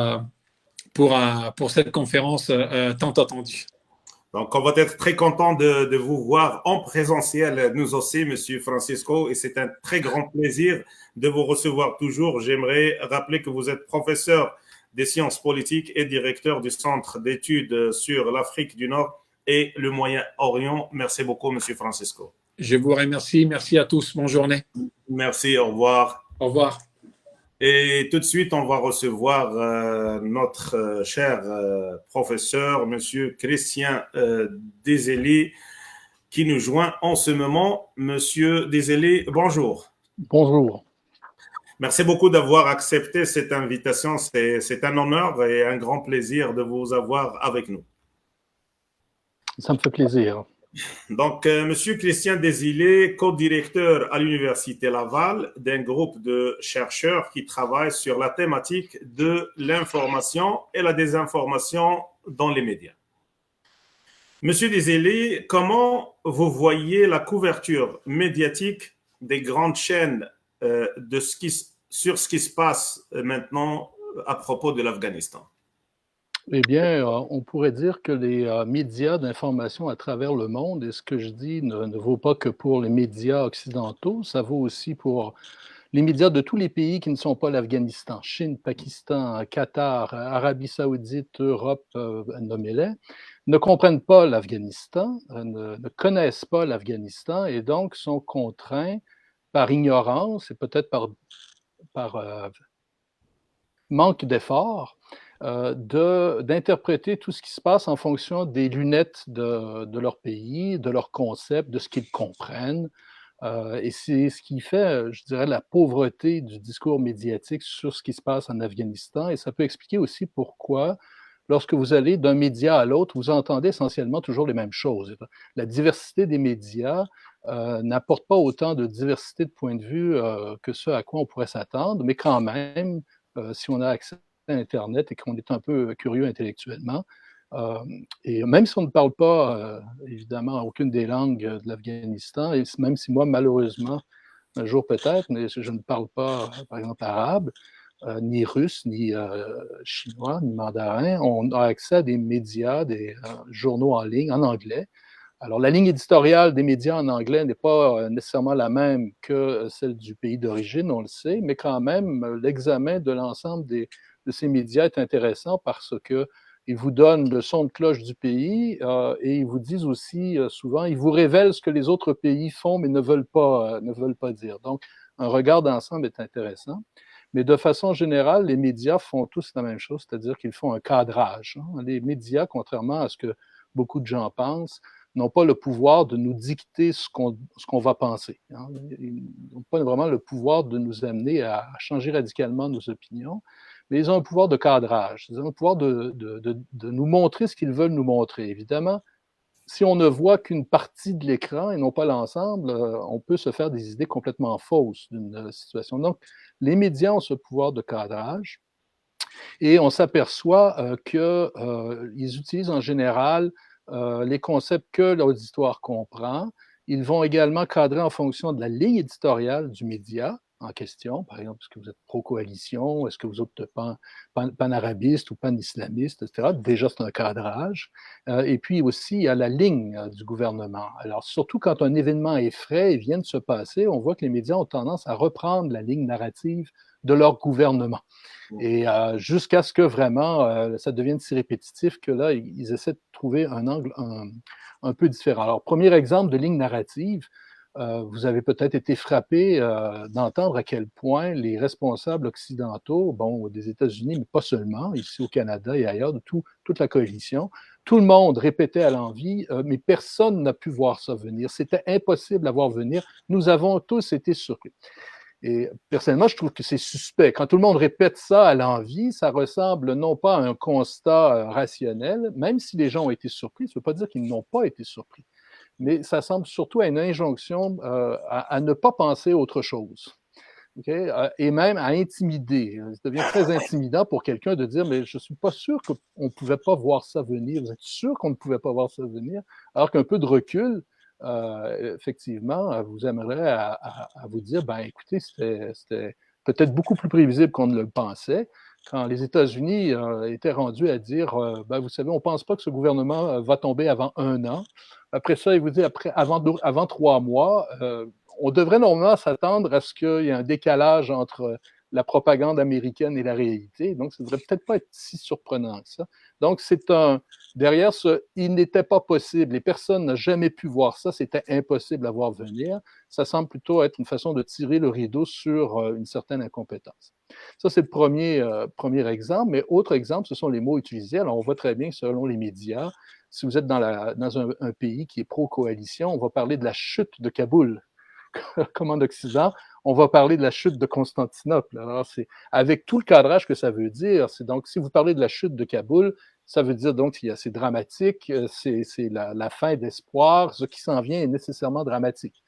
cette conférence tant attendue. Donc, on va être très content de vous voir en présentiel, nous aussi, Monsieur Francisco, et c'est un très grand plaisir de vous recevoir toujours. J'aimerais rappeler que vous êtes professeur des sciences politiques et directeur du Centre d'études sur l'Afrique du Nord et le Moyen-Orient. Merci beaucoup, Monsieur Francisco. Je vous remercie. Merci à tous. Bonne journée. Merci. Au revoir. Au revoir. Et tout de suite, on va recevoir notre cher professeur, Monsieur Christian Dézélie, qui nous joint en ce moment. Monsieur Dézélie, bonjour. Bonjour. Merci beaucoup d'avoir accepté cette invitation. C'est un honneur et un grand plaisir de vous avoir avec nous. Ça me fait plaisir. Donc, Monsieur Christian Dézélie, co-directeur à l'Université Laval d'un groupe de chercheurs qui travaillent sur la thématique de l'information et la désinformation dans les médias. Monsieur Dézélie, comment vous voyez la couverture médiatique des grandes chaînes sur ce qui se passe maintenant à propos de l'Afghanistan? Eh bien, on pourrait dire que les médias d'information à travers le monde, et ce que je dis ne vaut pas que pour les médias occidentaux, ça vaut aussi pour les médias de tous les pays qui ne sont pas l'Afghanistan, Chine, Pakistan, Qatar, Arabie Saoudite, Europe, nommez-les, ne comprennent pas l'Afghanistan, ne connaissent pas l'Afghanistan et donc sont contraints par ignorance et peut-être par manque d'effort d'interpréter tout ce qui se passe en fonction des lunettes de leur pays, de leur concept, de ce qu'ils comprennent. Et c'est ce qui fait, je dirais, la pauvreté du discours médiatique sur ce qui se passe en Afghanistan. Et ça peut expliquer aussi pourquoi, lorsque vous allez d'un média à l'autre, vous entendez essentiellement toujours les mêmes choses. La diversité des médias n'apporte pas autant de diversité de points de vue que ce à quoi on pourrait s'attendre, mais quand même, si on a accès à Internet et qu'on est un peu curieux intellectuellement, et même si on ne parle pas, évidemment, aucune des langues de l'Afghanistan, et même si moi, malheureusement, un jour peut-être, mais je ne parle pas, par exemple, arabe, ni russe, ni chinois, ni mandarin, on a accès à des médias, des journaux en ligne, en anglais. Alors, la ligne éditoriale des médias en anglais n'est pas nécessairement la même que celle du pays d'origine, on le sait, mais quand même, l'examen de l'ensemble de ces médias est intéressant parce que Ils vous donnent le son de cloche du pays et ils vous disent aussi souvent, ils vous révèlent ce que les autres pays font mais ne veulent pas dire. Donc, un regard d'ensemble est intéressant. Mais de façon générale, les médias font tous la même chose, c'est-à-dire qu'ils font un cadrage. Les médias, contrairement à ce que beaucoup de gens pensent, n'ont pas le pouvoir de nous dicter ce qu'on va penser. Ils n'ont pas vraiment le pouvoir de nous amener à changer radicalement nos opinions, mais ils ont un pouvoir de cadrage. Ils ont un pouvoir de nous montrer ce qu'ils veulent nous montrer. Évidemment, si on ne voit qu'une partie de l'écran et non pas l'ensemble, on peut se faire des idées complètement fausses d'une situation. Donc, les médias ont ce pouvoir de cadrage et on s'aperçoit qu'ils utilisent en général les concepts que l'auditoire comprend. Ils vont également cadrer en fonction de la ligne éditoriale du média en question. Par exemple, est-ce que vous êtes pro-coalition? Est-ce que vous êtes pan-arabiste ou pan-islamiste, etc. Déjà, c'est un cadrage. Et puis aussi, il y a la ligne du gouvernement. Alors, surtout quand un événement est frais et vient de se passer, on voit que les médias ont tendance à reprendre la ligne narrative de leur gouvernement. Et jusqu'à ce que vraiment ça devienne si répétitif que là, ils essaient de trouver un angle un peu différent. Alors, premier exemple de ligne narrative, vous avez peut-être été frappé d'entendre à quel point les responsables occidentaux, bon, des États-Unis, mais pas seulement, ici au Canada et ailleurs, de toute la coalition, tout le monde répétait à l'envi, mais personne n'a pu voir ça venir. C'était impossible à voir venir. Nous avons tous été surpris. Et personnellement, je trouve que c'est suspect. Quand tout le monde répète ça à l'envi, ça ressemble non pas à un constat rationnel, même si les gens ont été surpris, ça ne veut pas dire qu'ils n'ont pas été surpris, mais ça semble surtout à une injonction à ne pas penser autre chose. Okay? Et même à intimider. Ça devient très intimidant pour quelqu'un de dire, mais je ne suis pas sûr qu'on ne pouvait pas voir ça venir. Vous êtes sûr qu'on ne pouvait pas voir ça venir? Alors qu'un peu de recul, effectivement, vous aimerait à vous dire, ben écoutez, c'était peut-être beaucoup plus prévisible qu'on ne le pensait. Quand les États-Unis étaient rendus à dire, ben vous savez, on ne pense pas que ce gouvernement va tomber avant 1 an. Après ça, il vous dit, avant 3 mois, on devrait normalement s'attendre à ce qu'il y ait un décalage entre la propagande américaine et la réalité. Donc, ça ne devrait peut-être pas être si surprenant que ça. Donc, derrière ce « il n'était pas possible » et personne n'a jamais pu voir ça, c'était impossible à voir venir, ça semble plutôt être une façon de tirer le rideau sur une certaine incompétence. Ça, c'est le premier exemple. Mais autre exemple, ce sont les mots utilisés. Alors, on voit très bien, selon les médias, si vous êtes dans un pays qui est pro-coalition, on va parler de la chute de Kaboul. Comme en Occident, on va parler de la chute de Constantinople. Alors, c'est avec tout le cadrage que ça veut dire. C'est donc, si vous parlez de la chute de Kaboul, ça veut dire donc que c'est dramatique, c'est la fin d'espoir. Ce qui s'en vient est nécessairement dramatique.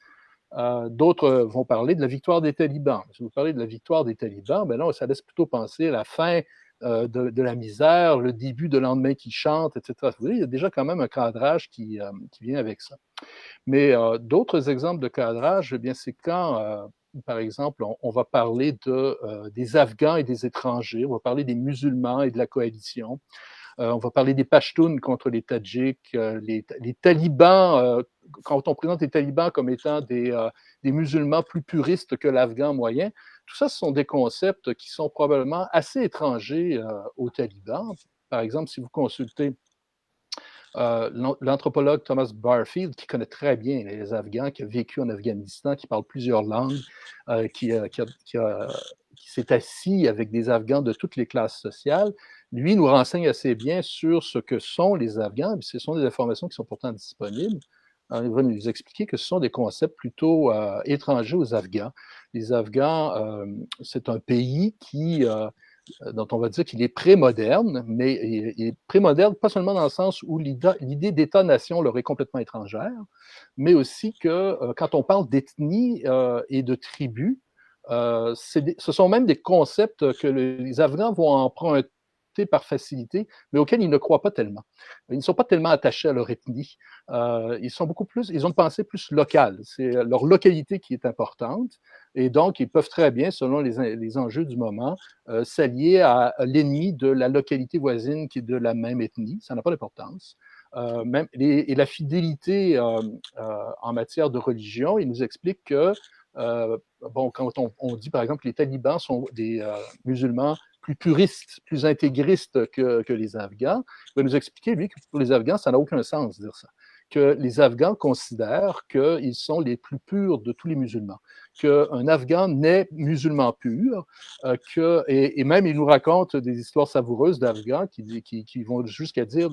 D'autres vont parler de la victoire des talibans. Si vous parlez de la victoire des talibans, ben non, ça laisse plutôt penser à la fin de la misère, le début de lendemain qui chante, etc. Vous voyez, il y a déjà quand même un cadrage qui vient avec ça. Mais d'autres exemples de cadrage, eh bien, c'est quand, par exemple, on va parler des Afghans et des étrangers, on va parler des musulmans et de la coalition, on va parler des Pashtuns contre les Tadjiks, les talibans, quand on présente les talibans comme étant des musulmans plus puristes que l'Afghan moyen, tout ça, ce sont des concepts qui sont probablement assez étrangers aux talibans. Par exemple, si vous consultez l'anthropologue Thomas Barfield, qui connaît très bien les Afghans, qui a vécu en Afghanistan, qui parle plusieurs langues, qui s'est assis avec des Afghans de toutes les classes sociales, lui nous renseigne assez bien sur ce que sont les Afghans, et ce sont des informations qui sont pourtant disponibles. Alors, il va nous expliquer que ce sont des concepts plutôt étrangers aux Afghans. Les Afghans, c'est un pays dont on va dire qu'il est pré-moderne, mais il est pré-moderne pas seulement dans le sens où l'idée d'État-nation leur est complètement étrangère, mais aussi que quand on parle d'ethnie et de tribus, ce sont même des concepts que les Afghans vont emprunter par facilité, mais auxquels ils ne croient pas tellement. Ils ne sont pas tellement attachés à leur ethnie. Ils ont une pensée plus locale. C'est leur localité qui est importante. Et donc, ils peuvent très bien, selon les enjeux du moment, s'allier à l'ennemi de la localité voisine qui est de la même ethnie. Ça n'a pas d'importance. Et la fidélité en matière de religion, il nous explique que, quand on dit, par exemple, que les talibans sont des musulmans plus puriste, plus intégriste que les Afghans, il va nous expliquer, lui, que pour les Afghans, ça n'a aucun sens de dire ça. Que les Afghans considèrent qu'ils sont les plus purs de tous les musulmans, qu'un Afghan naît musulman pur, et même il nous raconte des histoires savoureuses d'Afghans qui vont jusqu'à dire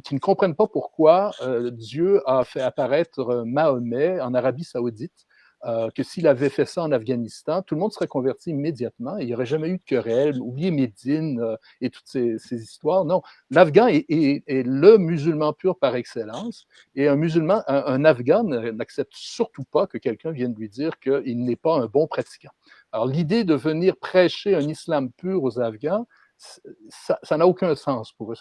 qu'ils ne comprennent pas pourquoi Dieu a fait apparaître Mahomet en Arabie Saoudite, que s'il avait fait ça en Afghanistan, tout le monde serait converti immédiatement et il n'y aurait jamais eu de querelle, oubliez Médine et toutes ces histoires. Non, l'Afghan est le musulman pur par excellence et un Afghan n'accepte surtout pas que quelqu'un vienne lui dire qu'il n'est pas un bon pratiquant. Alors l'idée de venir prêcher un islam pur aux Afghans, ça n'a aucun sens pour eux.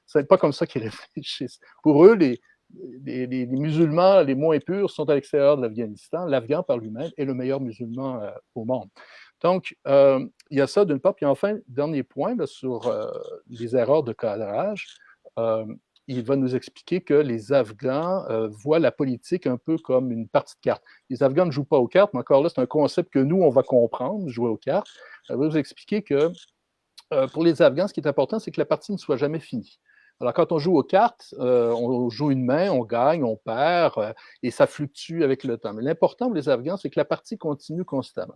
Ce n'est pas comme ça qu'ils réfléchissent. Pour eux, les musulmans les moins purs sont à l'extérieur de l'Afghanistan. L'Afghan par lui-même est le meilleur musulman au monde. Donc, il y a ça d'une part. Puis enfin, dernier point là, sur les erreurs de cadrage. Il va nous expliquer que les Afghans voient la politique un peu comme une partie de cartes. Les Afghans ne jouent pas aux cartes, mais encore là, c'est un concept que nous, on va comprendre, jouer aux cartes. Il va nous expliquer que pour les Afghans, ce qui est important, c'est que la partie ne soit jamais finie. Alors, quand on joue aux cartes, on joue une main, on gagne, on perd, et ça fluctue avec le temps. Mais l'important pour les Afghans, c'est que la partie continue constamment.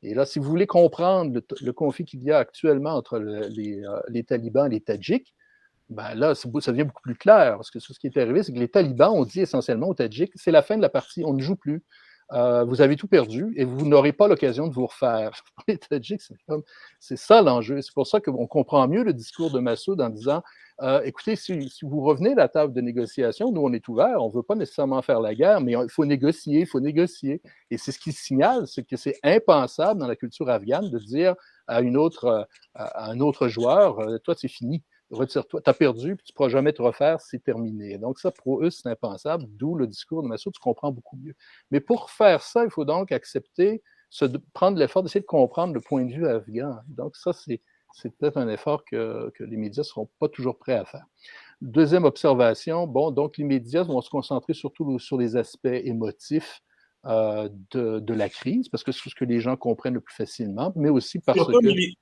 Et là, si vous voulez comprendre le conflit qu'il y a actuellement entre les talibans et les Tadjiks, ben là, ça devient beaucoup plus clair, parce que ce qui est arrivé, c'est que les talibans ont dit essentiellement aux Tadjiks, c'est la fin de la partie, on ne joue plus. Vous avez tout perdu et vous n'aurez pas l'occasion de vous refaire. Les Tadjiks, c'est ça l'enjeu. C'est pour ça qu'on comprend mieux le discours de Massoud en disant écoutez, si vous revenez à la table de négociation, nous, on est ouverts, on ne veut pas nécessairement faire la guerre, mais il faut négocier, il faut négocier. Et c'est ce qui signale, c'est que c'est impensable dans la culture afghane de dire à un autre joueur toi, c'est fini. Retire-toi, tu as perdu, puis tu ne pourras jamais te refaire, c'est terminé. Donc ça, pour eux, c'est impensable, d'où le discours de Massoud, tu comprends beaucoup mieux. Mais pour faire ça, il faut donc accepter, prendre l'effort d'essayer de comprendre le point de vue afghan. Donc ça, c'est peut-être un effort que les médias ne seront pas toujours prêts à faire. Deuxième observation, bon, donc les médias vont se concentrer surtout sur les aspects émotifs de la crise, parce que c'est ce que les gens comprennent le plus facilement, mais aussi parce que...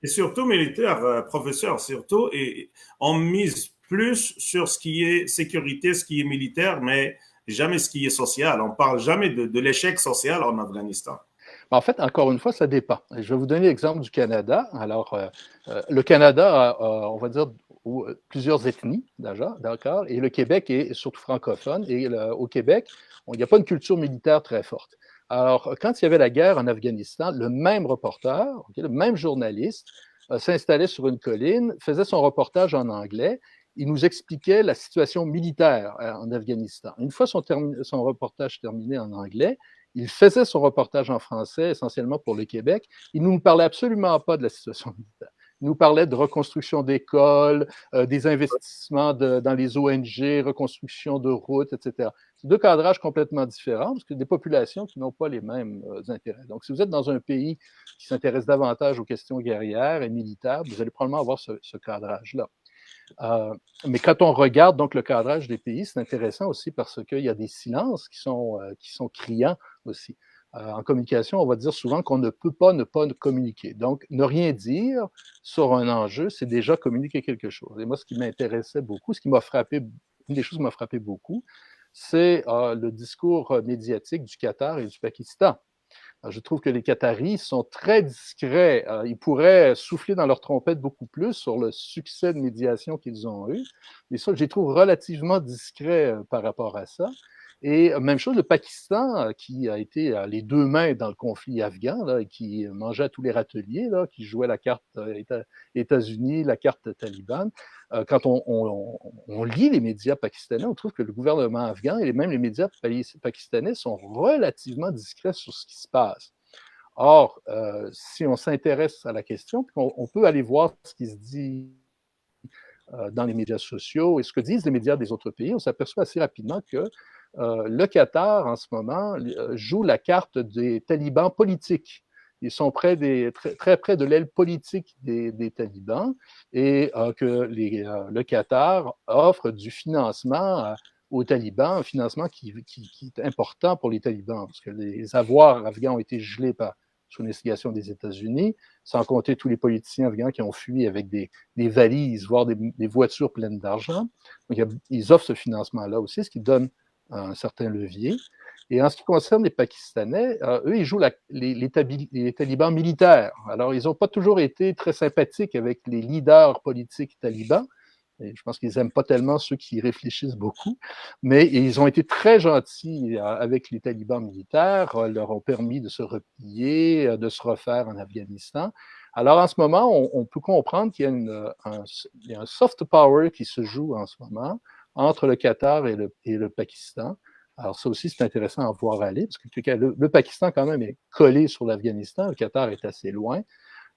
Surtout militaire, professeur, surtout, et on mise plus sur ce qui est sécurité, ce qui est militaire, mais jamais ce qui est social. On ne parle jamais de l'échec social en Afghanistan. En fait, encore une fois, ça dépend. Je vais vous donner l'exemple du Canada. Alors, le Canada a, on va dire, plusieurs ethnies, d'accord, et le Québec est surtout francophone. Et au Québec, il n'y a pas une culture militaire très forte. Alors, quand il y avait la guerre en Afghanistan, le même reporter, le même journaliste, s'installait sur une colline, faisait son reportage en anglais. Il nous expliquait la situation militaire en Afghanistan. Une fois son reportage terminé en anglais, il faisait son reportage en français, essentiellement pour le Québec. Il ne nous parlait absolument pas de la situation militaire. Il nous parlait de reconstruction d'écoles, des investissements dans les ONG, reconstruction de routes, etc. C'est deux cadrages complètement différents, parce que des populations qui n'ont pas les mêmes intérêts. Donc, si vous êtes dans un pays qui s'intéresse davantage aux questions guerrières et militaires, vous allez probablement avoir ce cadrage-là. Mais quand on regarde donc le cadrage des pays, c'est intéressant aussi parce qu'il y a des silences qui sont criants aussi. En communication, on va dire souvent qu'on ne peut pas ne pas communiquer. Donc, ne rien dire sur un enjeu, c'est déjà communiquer quelque chose. Et moi, ce qui m'intéressait beaucoup, une des choses qui m'a frappé beaucoup, c'est le discours médiatique du Qatar et du Pakistan. Je trouve que les Qataris sont très discrets. Ils pourraient souffler dans leur trompette beaucoup plus sur le succès de médiation qu'ils ont eu. Et ça, je les trouve relativement discrets par rapport à ça. Et même chose, le Pakistan, qui a été les deux mains dans le conflit afghan, là, et qui mangeait à tous les râteliers, là, qui jouait la carte États-Unis, la carte talibane. Quand on lit les médias pakistanais, on trouve que le gouvernement afghan et même les médias pakistanais sont relativement discrets sur ce qui se passe. Or, si on s'intéresse à la question, on peut aller voir ce qui se dit dans les médias sociaux et ce que disent les médias des autres pays, on s'aperçoit assez rapidement que le Qatar, en ce moment, joue la carte des talibans politiques. Ils sont très près de l'aile politique des talibans et que le Qatar offre du financement aux talibans, un financement qui est important pour les talibans, parce que les avoirs afghans ont été gelés sous l'instigation des États-Unis, sans compter tous les politiciens afghans qui ont fui avec des valises, voire des voitures pleines d'argent. Donc, ils offrent ce financement-là aussi, ce qui donne un certain levier. Et en ce qui concerne les Pakistanais, eux, ils jouent les talibans militaires. Alors, ils n'ont pas toujours été très sympathiques avec les leaders politiques talibans. Et je pense qu'ils n'aiment pas tellement ceux qui réfléchissent beaucoup, mais ils ont été très gentils avec les talibans militaires, leur ont permis de se replier, de se refaire en Afghanistan. Alors en ce moment, on peut comprendre qu'il y a un soft power qui se joue en ce moment entre le Qatar et le Pakistan. Alors ça aussi, c'est intéressant à voir aller, parce que le Pakistan quand même est collé sur l'Afghanistan, le Qatar est assez loin.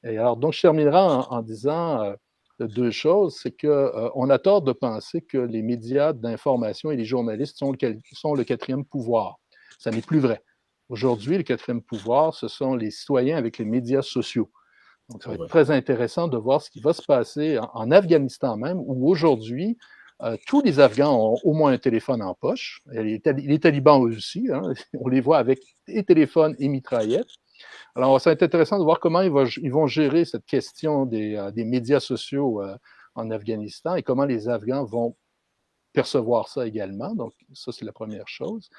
Et alors donc je terminerai en disant deux choses, c'est qu'on a tort de penser que les médias d'information et les journalistes sont le quatrième pouvoir. Ça n'est plus vrai. Aujourd'hui, le quatrième pouvoir, ce sont les citoyens avec les médias sociaux. Donc, ça va être très intéressant de voir ce qui va se passer en Afghanistan même, où aujourd'hui, tous les Afghans ont au moins un téléphone en poche. Les talibans aussi, hein, on les voit avec des téléphones et mitraillettes. Alors, ça va être intéressant de voir comment ils vont gérer cette question des médias sociaux en Afghanistan et comment les Afghans vont percevoir ça également. Donc, ça, c'est la première chose.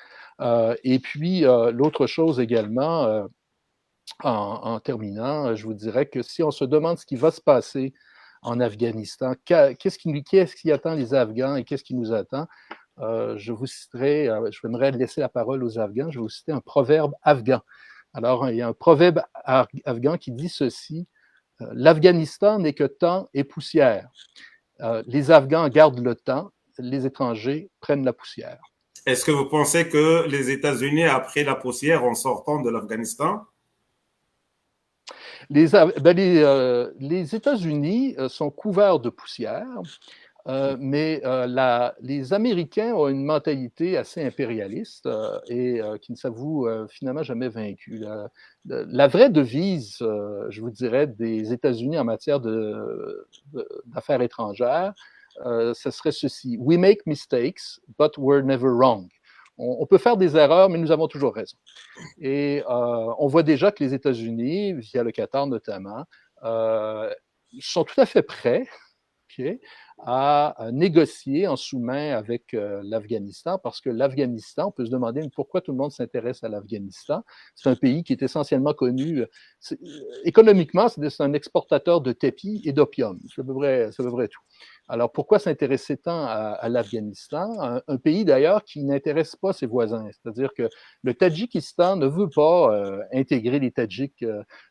Et puis, l'autre chose également, en terminant, je vous dirais que si on se demande ce qui va se passer en Afghanistan, qu'est-ce qui attend les Afghans et qu'est-ce qui nous attend, j'aimerais laisser la parole aux Afghans, je vais vous citer un proverbe afghan. Alors, il y a un proverbe afghan qui dit ceci: l'Afghanistan n'est que temps et poussière. Les Afghans gardent le temps, les étrangers prennent la poussière. Est-ce que vous pensez que les États-Unis a pris la poussière en sortant de l'Afghanistan? Les États-Unis sont couverts de poussière. Mais les Américains ont une mentalité assez impérialiste et qui ne s'avoue finalement jamais vaincue. La vraie devise, je vous dirais, des États-Unis en matière d'affaires étrangères, ce serait ceci: We make mistakes, but we're never wrong. On peut faire des erreurs, mais nous avons toujours raison. Et on voit déjà que les États-Unis, via le Qatar notamment, sont tout à fait prêts, à négocier en sous-main avec l'Afghanistan, parce que l'Afghanistan, on peut se demander pourquoi tout le monde s'intéresse à l'Afghanistan. C'est un pays qui est essentiellement connu, économiquement, c'est un exportateur de tapis et d'opium. C'est à peu près tout. Alors, pourquoi s'intéresser tant à l'Afghanistan? Un pays, d'ailleurs, qui n'intéresse pas ses voisins. C'est-à-dire que le Tadjikistan ne veut pas intégrer les Tadjiks.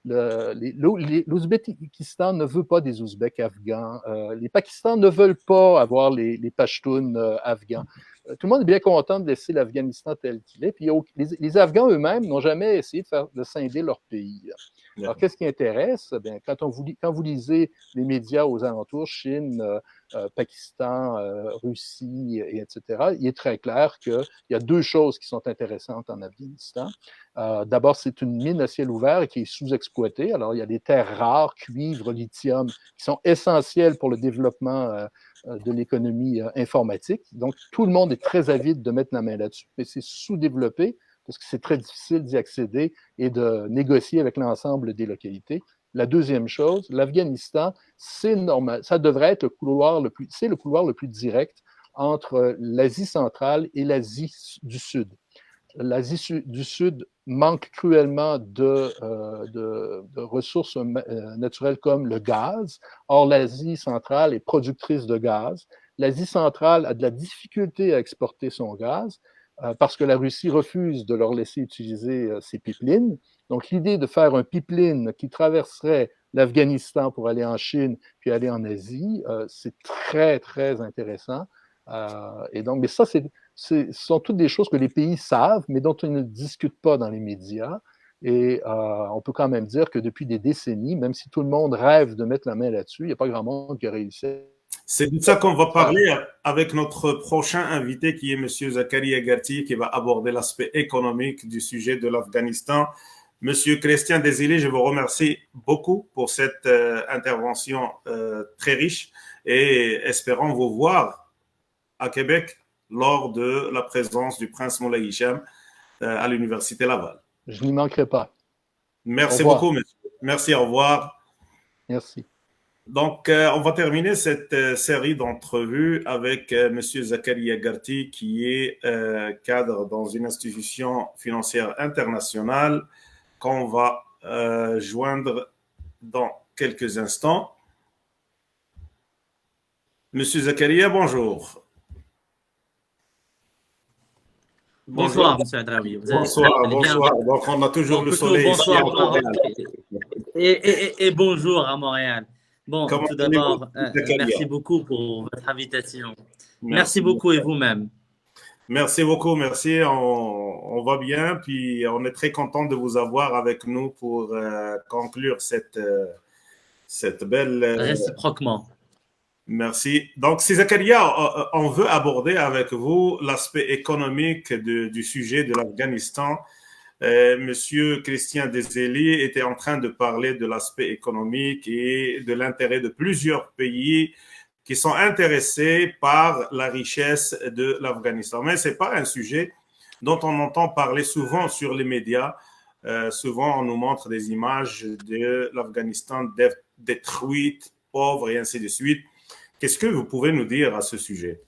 L'Ouzbékistan ne veut pas des Ouzbeks afghans. Les Pakistans ne veulent pas avoir les Pashtuns afghans. Tout le monde est bien content de laisser l'Afghanistan tel qu'il est. Puis les Afghans eux-mêmes n'ont jamais essayé de scinder leur pays. Alors, qu'est-ce qui intéresse? Bien, quand vous lisez les médias aux alentours, Chine, Pakistan, Russie, etc., il est très clair qu'il y a deux choses qui sont intéressantes en Afghanistan. D'abord, c'est une mine à ciel ouvert et qui est sous-exploitée. Alors, il y a des terres rares, cuivre, lithium, qui sont essentielles pour le développement de l'économie informatique. Donc, tout le monde est très avide de mettre la main là-dessus, mais c'est sous-développé parce que c'est très difficile d'y accéder et de négocier avec l'ensemble des localités. La deuxième chose, l'Afghanistan, c'est normal, ça devrait être le couloir le plus direct entre l'Asie centrale et l'Asie du Sud. L'Asie du Sud manque cruellement de ressources naturelles comme le gaz. Or, l'Asie centrale est productrice de gaz. L'Asie centrale a de la difficulté à exporter son gaz parce que la Russie refuse de leur laisser utiliser ses pipelines. Donc, l'idée de faire un pipeline qui traverserait l'Afghanistan pour aller en Chine puis aller en Asie, c'est très, très intéressant. Et donc, mais ça, ce sont toutes des choses que les pays savent, mais dont ils ne discutent pas dans les médias. Et on peut quand même dire que depuis des décennies, même si tout le monde rêve de mettre la main là-dessus, il n'y a pas grand monde qui a réussi. C'est de ça qu'on va parler avec notre prochain invité qui est M. Zakaria Garti, qui va aborder l'aspect économique du sujet de l'Afghanistan. Monsieur Christian Desilets, je vous remercie beaucoup pour cette intervention très riche et espérons vous voir à Québec lors de la présence du prince Moulay Hicham à l'Université Laval. Je n'y manquerai pas. Merci revoir. beaucoup, monsieur. Merci, au revoir. Merci. Donc, on va terminer cette série d'entrevues avec monsieur Zakaria Garti, qui est cadre dans une institution financière internationale qu'on va joindre dans quelques instants. Monsieur Zakaria, bonjour. Bonsoir, monsieur Adraoui. Bonsoir, bonsoir. Donc, on a toujours le soleil ici à Bonsoir, Montréal. et bonjour à Montréal. Bon, Comment tout d'abord, allez-vous, Zakaria? merci beaucoup pour votre invitation. Merci Merci beaucoup et vous-même. Merci beaucoup, merci. On va bien, puis on est très content de vous avoir avec nous pour conclure cette belle. Réciproquement. Merci. Donc, c'est Zakaria, on veut aborder avec vous l'aspect économique du sujet de l'Afghanistan. Monsieur Christian Dezeli était en train de parler de l'aspect économique et de l'intérêt de plusieurs pays qui sont intéressés par la richesse de l'Afghanistan. Mais ce n'est pas un sujet dont on entend parler souvent sur les médias. Souvent, on nous montre des images de l'Afghanistan détruite, pauvre et ainsi de suite. Qu'est-ce que vous pouvez nous dire à ce sujet?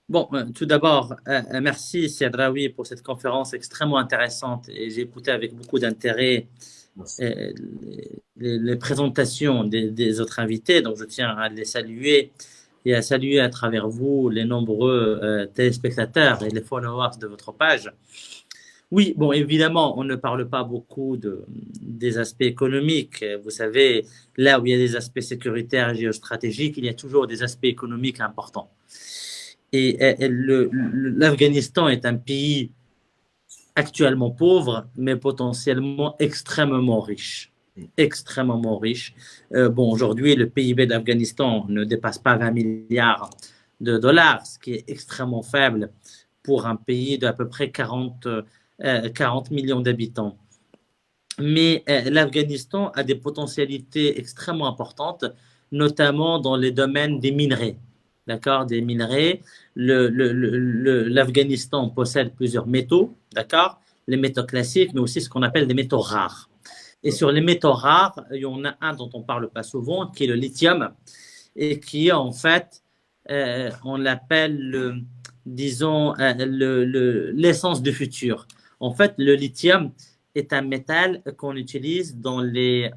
Bon, tout d'abord, merci Siadraoui pour cette conférence extrêmement intéressante et j'ai écouté avec beaucoup d'intérêt les présentations des autres invités, donc je tiens à les saluer et à saluer à travers vous les nombreux téléspectateurs et les followers de votre page. Oui, bon, évidemment, on ne parle pas beaucoup des aspects économiques. Vous savez, là où il y a des aspects sécuritaires et géostratégiques, il y a toujours des aspects économiques importants. Et l'Afghanistan est un pays actuellement pauvre, mais potentiellement extrêmement riche. Extrêmement riche. Bon, aujourd'hui, le PIB d'Afghanistan ne dépasse pas 20 milliards de dollars, ce qui est extrêmement faible pour un pays d'à peu près 40 millions d'habitants. Mais l'Afghanistan a des potentialités extrêmement importantes, notamment dans les domaines des minerais. D'accord, des minerais. L'Afghanistan possède plusieurs métaux, d'accord, les métaux classiques, mais aussi ce qu'on appelle des métaux rares. Et sur les métaux rares, il y en a un dont on ne parle pas souvent, qui est le lithium, et qui est en fait, on l'appelle, disons, l'essence du futur. En fait, le lithium est un métal qu'on utilise dans les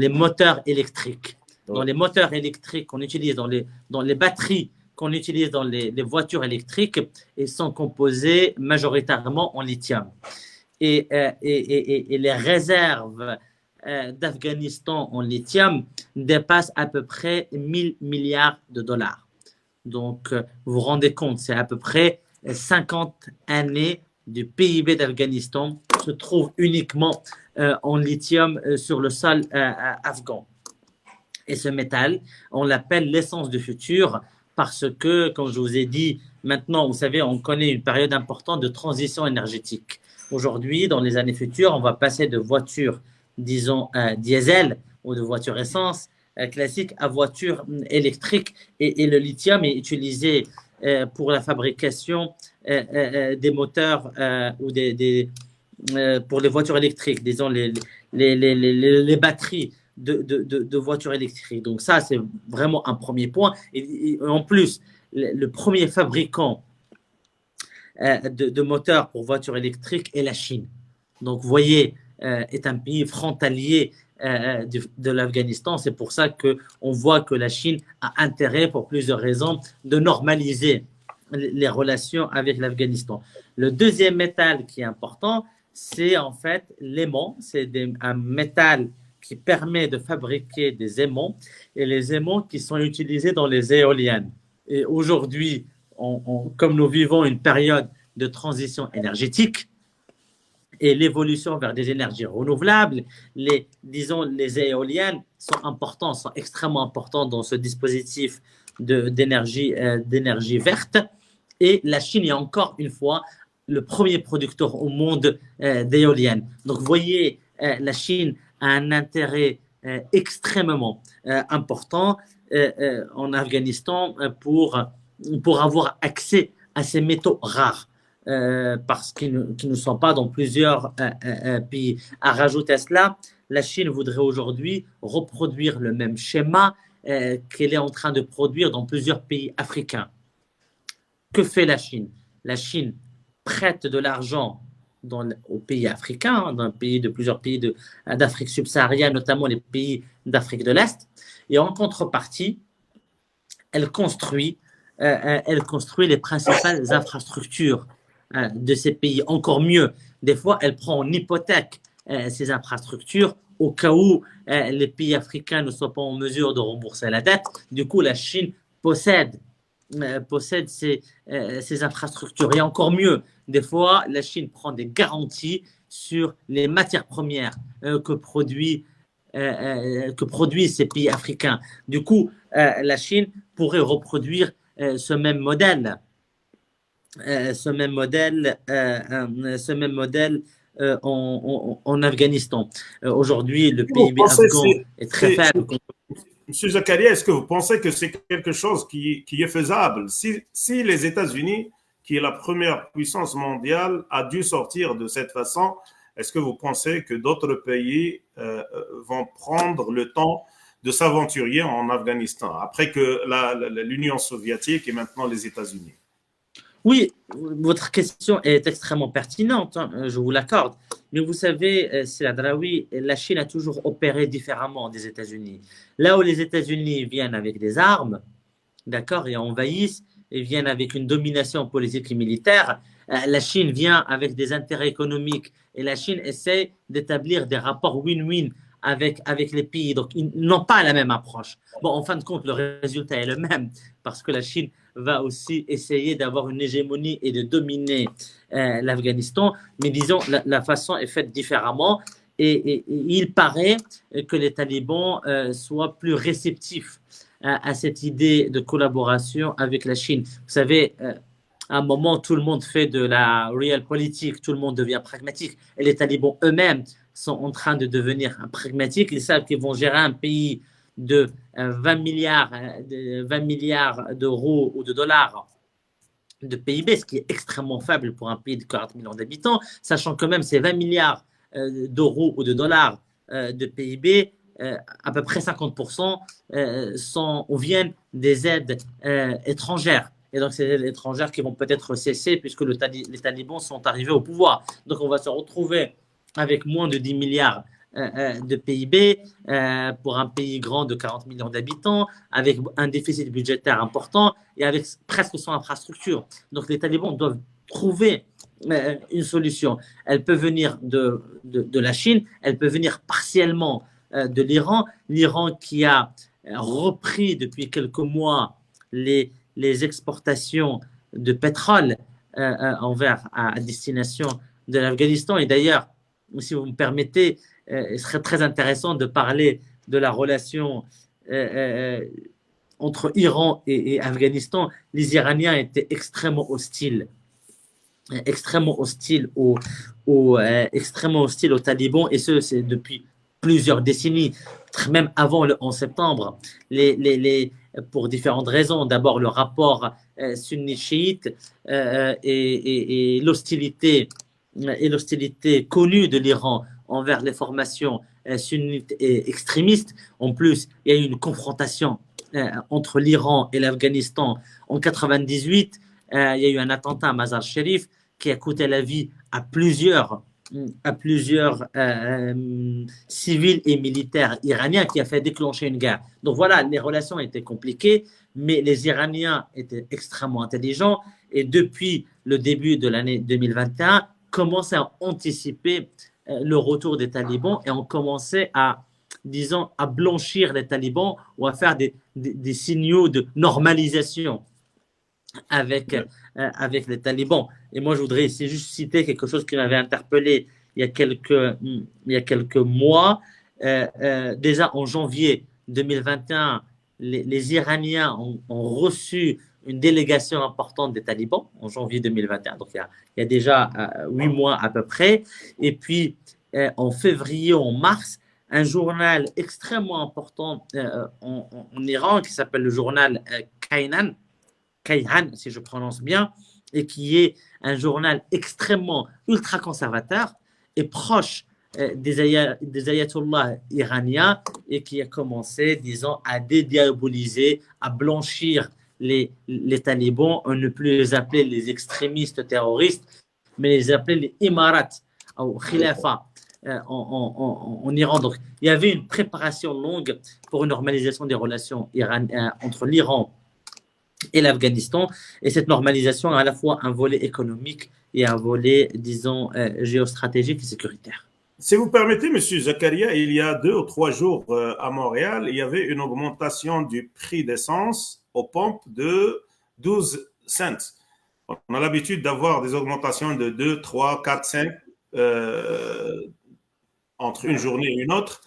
moteurs électriques. Dans les moteurs électriques qu'on utilise, dans les batteries qu'on utilise dans les voitures électriques, ils sont composés majoritairement en lithium. Et les réserves d'Afghanistan en lithium dépassent à peu près 1000 milliards de dollars. Donc, vous vous rendez compte, c'est à peu près 50 années du PIB d'Afghanistan se trouve uniquement en lithium sur le sol afghan. Et ce métal, on l'appelle l'essence du futur parce que, comme je vous ai dit, maintenant, vous savez, on connaît une période importante de transition énergétique. Aujourd'hui, dans les années futures, on va passer de voitures, disons, diesel ou de voitures essence classiques à voitures électriques et le lithium est utilisé pour la fabrication des moteurs ou pour les voitures électriques, disons les batteries de voitures électriques. Donc ça, c'est vraiment un premier point. Et en plus, le premier fabricant de moteurs pour voitures électriques est la Chine. Donc, vous voyez, est un pays frontalier de l'Afghanistan. C'est pour ça qu'on voit que la Chine a intérêt, pour plusieurs raisons, de normaliser les relations avec l'Afghanistan. Le deuxième métal qui est important, c'est en fait l'aimant. C'est un métal qui permet de fabriquer des aimants et les aimants qui sont utilisés dans les éoliennes. Et aujourd'hui, comme nous vivons une période de transition énergétique et l'évolution vers des énergies renouvelables, disons, les éoliennes sont extrêmement importantes dans ce dispositif d'énergie verte. Et la Chine est encore une fois le premier producteur au monde d'éoliennes. Donc, vous voyez, la Chine a un intérêt extrêmement important en Afghanistan pour avoir accès à ces métaux rares. parce qu'ils ne sont pas dans plusieurs pays. À rajouter à cela, la Chine voudrait aujourd'hui reproduire le même schéma qu'elle est en train de produire dans plusieurs pays africains. Que fait la Chine? La Chine prête de l'argent aux pays africains, dans plusieurs pays d'Afrique subsaharienne, notamment les pays d'Afrique de l'Est, et en contrepartie, elle construit les principales infrastructures de ces pays. Encore mieux, des fois, elle prend en hypothèque ces infrastructures au cas où les pays africains ne soient pas en mesure de rembourser la dette. Du coup, la Chine possède ces infrastructures. Et encore mieux, des fois, la Chine prend des garanties sur les matières premières que produisent ces pays africains. Du coup, la Chine pourrait reproduire ce même modèle en Afghanistan. Aujourd'hui, le PIB afghan est très faible. Monsieur Zakaria, est-ce que vous pensez que c'est quelque chose qui est faisable? Si les États-Unis, qui est la première puissance mondiale, a dû sortir de cette façon, est-ce que vous pensez que d'autres pays vont prendre le temps de s'aventurer en Afghanistan, après que l'Union soviétique et maintenant les États-Unis? Oui, votre question est extrêmement pertinente, hein, je vous l'accorde. Mais vous savez, Saad Draoui, la Chine a toujours opéré différemment des États-Unis. Là où les États-Unis viennent avec des armes, d'accord, et envahissent, et viennent avec une domination politique et militaire, la Chine vient avec des intérêts économiques et la Chine essaie d'établir des rapports win-win avec les pays. Donc, ils n'ont pas la même approche. Bon, en fin de compte, le résultat est le même parce que la Chine va aussi essayer d'avoir une hégémonie et de dominer l'Afghanistan. Mais disons, la façon est faite différemment et il paraît que les talibans soient plus réceptifs à cette idée de collaboration avec la Chine. Vous savez, à un moment, tout le monde fait de la real politique, tout le monde devient pragmatique. Et les talibans eux-mêmes sont en train de devenir pragmatiques. Ils savent qu'ils vont gérer un pays de 20 milliards d'euros ou de dollars de PIB, ce qui est extrêmement faible pour un pays de 40 millions d'habitants, sachant que même ces 20 milliards d'euros ou de dollars de PIB, à peu près 50% viennent des aides étrangères. Et donc, c'est les aides étrangères qui vont peut-être cesser puisque les talibans sont arrivés au pouvoir. Donc, on va se retrouver avec moins de 10 milliards de PIB pour un pays grand de 40 millions d'habitants, avec un déficit budgétaire important et avec presque sans infrastructure. Donc, les talibans doivent trouver une solution. Elle peut venir de la Chine, elle peut venir partiellement de l'Iran. L'Iran qui a repris depuis quelques mois les exportations de pétrole à destination de l'Afghanistan. Et d'ailleurs, si vous me permettez, il serait très intéressant de parler de la relation entre Iran et Afghanistan. Les Iraniens étaient extrêmement hostiles aux talibans, et ce, c'est depuis plusieurs décennies, même avant le 11 septembre, pour différentes raisons. D'abord, le rapport sunnite-chiite et l'hostilité connue de l'Iran envers les formations sunnites et extrémistes. En plus, il y a eu une confrontation entre l'Iran et l'Afghanistan en 98. Il y a eu un attentat à Mazar-Sharif qui a coûté la vie à plusieurs civils et militaires iraniens, qui a fait déclencher une guerre. Donc voilà, les relations étaient compliquées, mais les Iraniens étaient extrêmement intelligents et depuis le début de l'année 2021, commençaient à anticiper le retour des talibans et ont commencé à blanchir les talibans ou à faire des signaux de normalisation avec les talibans. Et moi, je voudrais ici juste citer quelque chose qui m'avait interpellé il y a quelques mois. Déjà en janvier 2021, les Iraniens ont reçu une délégation importante des talibans en janvier 2021. Donc, il y a déjà 8 mois à peu près. Et puis, en février, en mars, un journal extrêmement important en Iran qui s'appelle le journal Kayhan, si je prononce bien, et qui est un journal extrêmement ultra-conservateur et proche des ayatollahs iraniens et qui a commencé, disons, à dédiaboliser, à blanchir les talibans, à ne plus les appeler les extrémistes terroristes, mais les appeler les imarats ou khilafa en Iran. Donc, il y avait une préparation longue pour une normalisation des relations entre l'Iran et l'Afghanistan. Et cette normalisation a à la fois un volet économique et un volet, disons, géostratégique et sécuritaire. Si vous permettez, M. Zakaria, il y a 2 ou 3 jours à Montréal, il y avait une augmentation du prix d'essence aux pompes de 12 cents. On a l'habitude d'avoir des augmentations de 2, 3, 4, 5 entre une journée et une autre.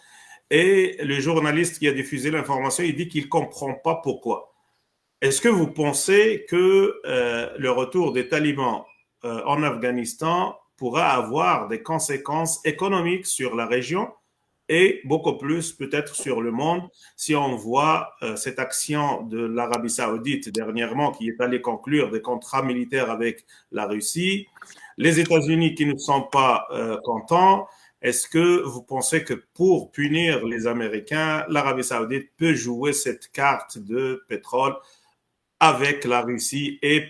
Et le journaliste qui a diffusé l'information, il dit qu'il ne comprend pas pourquoi. Est-ce que vous pensez que le retour des talibans en Afghanistan pourra avoir des conséquences économiques sur la région et beaucoup plus peut-être sur le monde si on voit cette action de l'Arabie Saoudite dernièrement qui est allée conclure des contrats militaires avec la Russie, les États-Unis qui ne sont pas contents. Est-ce que vous pensez que pour punir les Américains, l'Arabie Saoudite peut jouer cette carte de pétrole avec la Russie et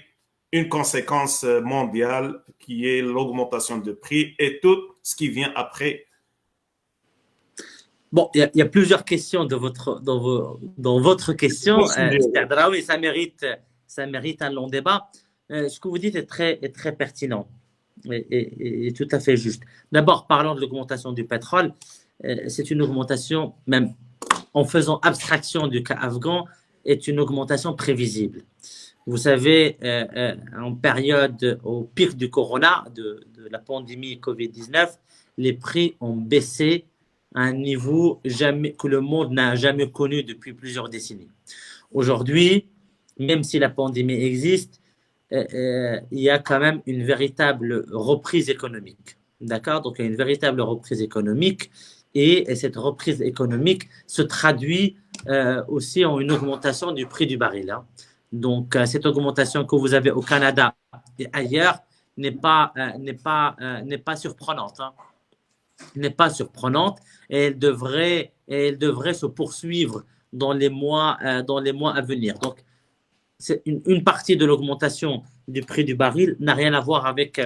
une conséquence mondiale qui est l'augmentation de prix et tout ce qui vient après? Bon, il y a plusieurs questions dans votre question. Oui, ça mérite un long débat. Ce que vous dites est très pertinent et tout à fait juste. D'abord, parlons de l'augmentation du pétrole. C'est une augmentation, même en faisant abstraction du cas afghan, est une augmentation prévisible. Vous savez, en période au pic du corona, de la pandémie Covid-19, les prix ont baissé à un niveau que le monde n'a jamais connu depuis plusieurs décennies. Aujourd'hui, même si la pandémie existe, il y a quand même une véritable reprise économique. D'accord? Donc, il y a une véritable reprise économique et cette reprise économique se traduit aussi en une augmentation du prix du baril. Hein. Donc, cette augmentation que vous avez au Canada et ailleurs n'est pas surprenante. Hein. N'est pas surprenante et elle devrait se poursuivre dans les mois à venir. Donc, c'est une partie de l'augmentation du prix du baril n'a rien à voir avec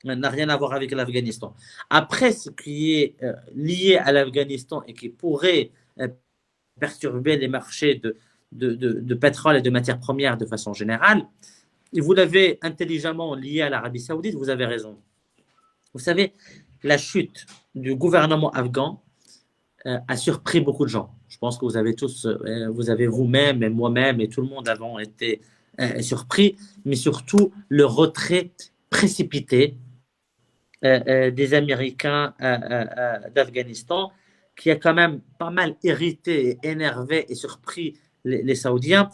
l'Afghanistan. Après, ce qui est lié à l'Afghanistan et qui pourrait perturber les marchés de pétrole et de matières premières de façon générale, et vous l'avez intelligemment lié à l'Arabie Saoudite, vous avez raison. Vous savez, la chute du gouvernement afghan a surpris beaucoup de gens. Je pense que vous avez tous, vous avez vous-même et moi-même et tout le monde avons été surpris, mais surtout le retrait précipité des Américains d'Afghanistan qui a quand même pas mal irrité, énervé et surpris les Saoudiens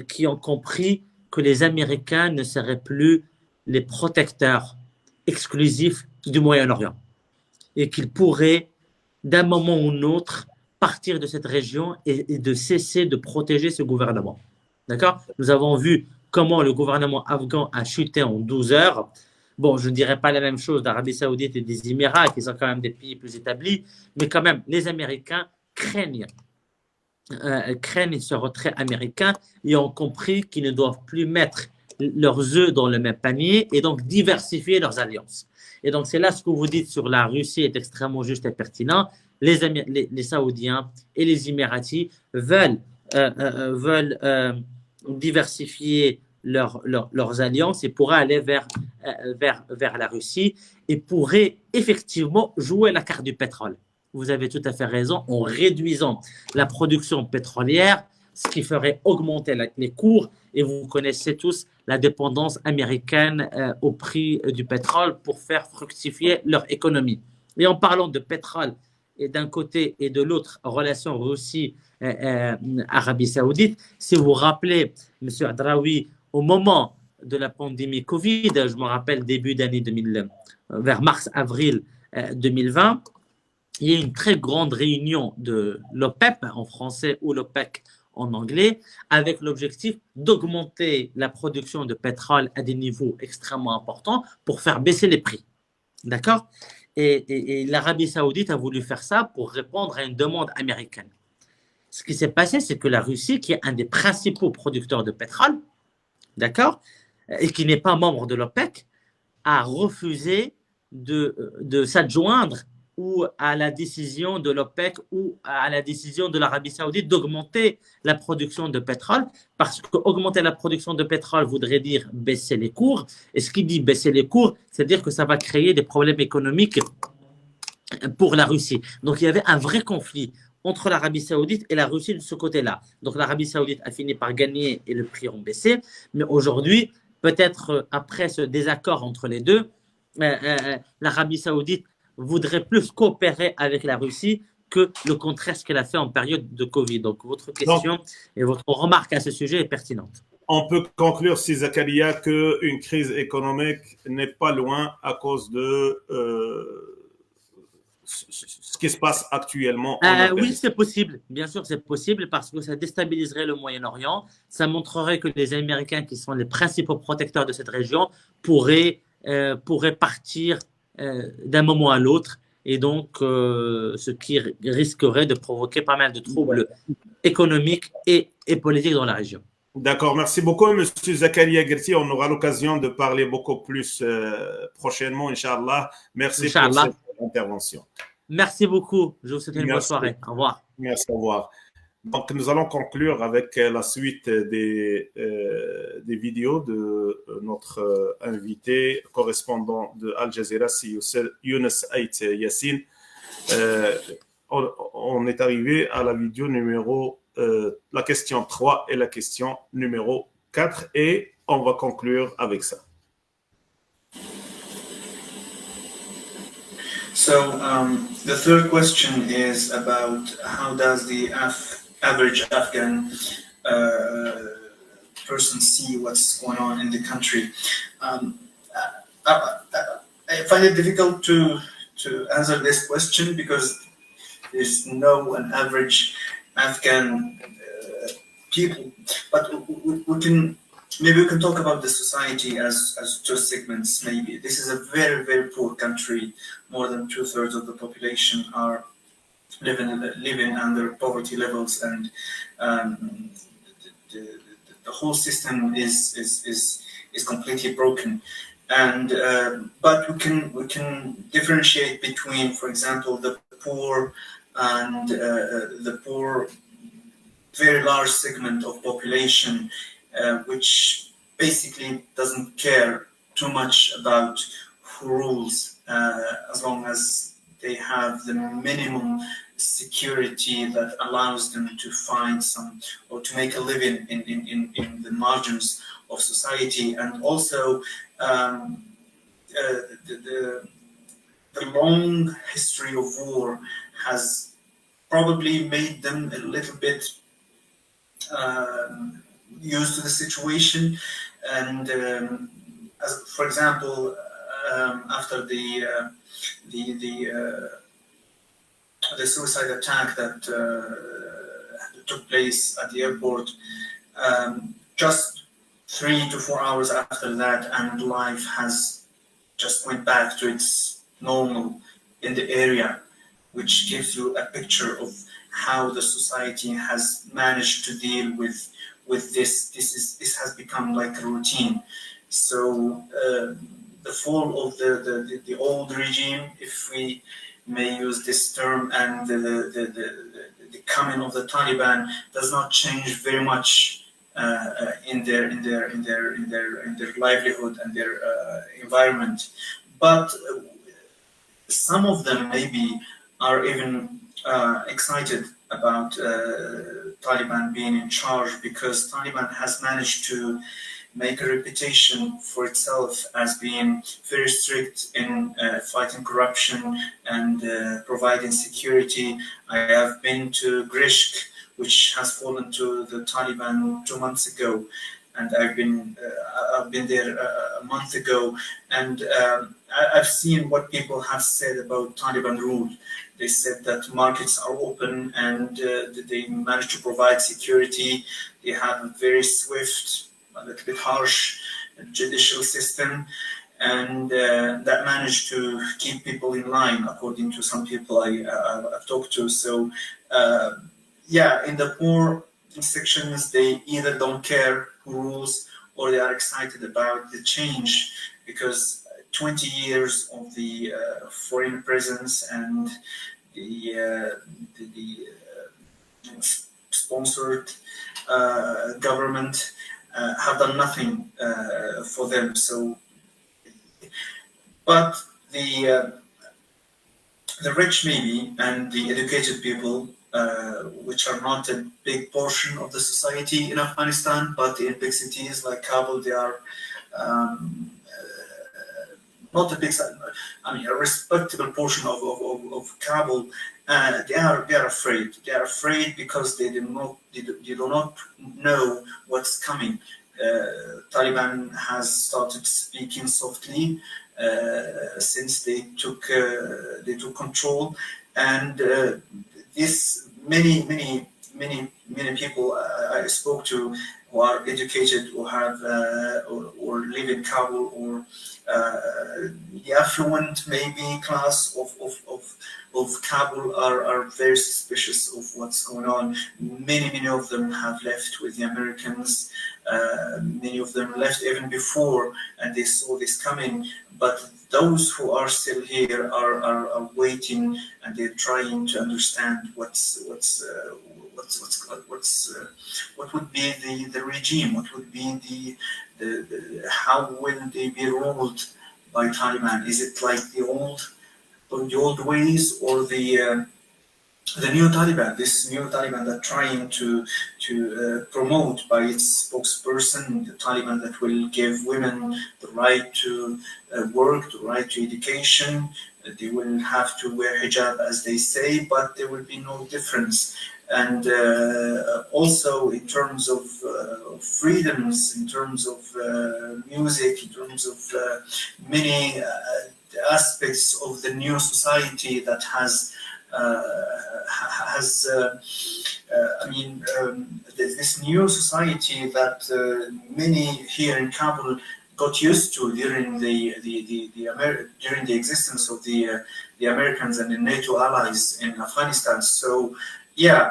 qui ont compris que les Américains ne seraient plus les protecteurs exclusifs du Moyen-Orient et qu'ils pourraient d'un moment ou d'un autre partir de cette région et de cesser de protéger ce gouvernement. D'accord? Nous avons vu comment le gouvernement afghan a chuté en 12 heures. Bon, je ne dirais pas la même chose d'Arabie Saoudite et des Émirats, qui sont quand même des pays plus établis, mais quand même, les Américains craignent ce retrait américain et ont compris qu'ils ne doivent plus mettre leurs œufs dans le même panier et donc diversifier leurs alliances. Et donc, c'est là ce que vous dites sur la Russie est extrêmement juste et pertinent. Les Saoudiens et les Émiratis veulent diversifier leurs alliances et pourraient aller vers la Russie et pourraient effectivement jouer la carte du pétrole. Vous avez tout à fait raison, en réduisant la production pétrolière, ce qui ferait augmenter les cours. Et vous connaissez tous la dépendance américaine au prix du pétrole pour faire fructifier leur économie. Et en parlant de pétrole, et d'un côté et de l'autre, relation Russie-Arabie Saoudite, si vous vous rappelez, M. Adraoui, au moment de la pandémie Covid, je me rappelle début d'année 2000, vers mars-avril 2020, il y a eu une très grande réunion de l'OPEP, en français, ou l'OPEC en anglais, avec l'objectif d'augmenter la production de pétrole à des niveaux extrêmement importants pour faire baisser les prix. D'accord ? Et l'Arabie Saoudite a voulu faire ça pour répondre à une demande américaine. Ce qui s'est passé, c'est que la Russie, qui est un des principaux producteurs de pétrole, d'accord, et qui n'est pas membre de l'OPEC, a refusé de s'adjoindre ou à la décision de l'OPEC ou à la décision de l'Arabie Saoudite d'augmenter la production de pétrole, parce qu'augmenter la production de pétrole voudrait dire baisser les cours. Et ce qui dit baisser les cours, c'est-à-dire que ça va créer des problèmes économiques pour la Russie. Donc il y avait un vrai conflit entre l'Arabie Saoudite et la Russie de ce côté-là. Donc l'Arabie Saoudite a fini par gagner et le prix ont baissé. Mais aujourd'hui, peut-être après ce désaccord entre les deux, l'Arabie Saoudite voudrait plus coopérer avec la Russie que le contraire, ce qu'elle a fait en période de Covid. Donc votre question et votre remarque à ce sujet est pertinente. On peut conclure, si Zakaria, qu'une crise économique n'est pas loin à cause de ce qui se passe actuellement en Afghanistan. Oui, c'est possible. Bien sûr, c'est possible parce que ça déstabiliserait le Moyen-Orient. Ça montrerait que les Américains, qui sont les principaux protecteurs de cette région, pourraient partir d'un moment à l'autre. Et donc, ce qui risquerait de provoquer pas mal de troubles économiques et politiques dans la région. D'accord, merci beaucoup, M. Zakaria Gerti. On aura l'occasion de parler beaucoup plus prochainement, Inch'Allah. Merci pour cette intervention. Merci beaucoup. Je vous souhaite une bonne soirée. Au revoir. Merci, au revoir. Donc, nous allons conclure avec la suite des vidéos de notre invité correspondant de Al Jazeera, Younes Ait Yassine. On est arrivé à la vidéo numéro la question 3 et la question numéro 4 et on va conclure avec ça. So the third question is about how does the average Afghan person see what's going on in the country. I find it difficult to answer this question because there's no an average Afghan people, but maybe we can talk about the society as two segments. Maybe this is a very, very poor country. More than 2/3 of the population are living under poverty levels, and the whole system is completely broken. And but we can differentiate between, for example, the poor and the poor, very large segment of population, which basically doesn't care too much about who rules, as long as they have the minimum security that allows them to find some or to make a living in the margins of society. And also the long history of war has probably made them a little bit used to the situation. And as for example, after the suicide attack that took place at the airport, just 3 to 4 hours after that, and life has just went back to its normal in the area, which gives you a picture of how the society has managed to deal with this. This has become like a routine. So the fall of the old regime, if we may use this term, and the coming of the Taliban does not change very much in their livelihood and their environment. But some of them maybe are even excited about Taliban being in charge, because Taliban has managed to make a reputation for itself as being very strict in fighting corruption and providing security. I have been to Grishk, which has fallen to the Taliban 2 months ago, and I've been there a month ago, and I've seen what people have said about Taliban rule. They said that markets are open and that they managed to provide security. They have a very swift, a little bit harsh judicial system, and that managed to keep people in line, according to some people I've talked to. So, yeah, in the poor sections, they either don't care who rules or they are excited about the change, because 20 years of the foreign presence and the sponsored government have done nothing for them. So, but the rich maybe and the educated people, which are not a big portion of the society in Afghanistan, but in big cities like Kabul, they are not a big, I mean, a respectable portion of Kabul. They are afraid. They are afraid because they do not know what's coming. Taliban has started speaking softly since they took control, and this many people I spoke to who are educated, who have or live in Kabul, or the affluent maybe class of Kabul are very suspicious of what's going on. Many of them have left with the Americans. Many of them left even before, and they saw this coming. But those who are still here are waiting, and they're trying to understand what would be the regime, what would be the how will they be ruled by Taliban? Is it like the old ways, or the new Taliban, this new Taliban that trying to promote by its spokesperson, the Taliban that will give women the right to work, the right to education. They will have to wear hijab, as they say, but there will be no difference. And also in terms of freedoms, in terms of music, in terms of many aspects of the new society that has this new society that many here in Kabul got used to during the existence of the Americans and the NATO allies in Afghanistan. So, yeah,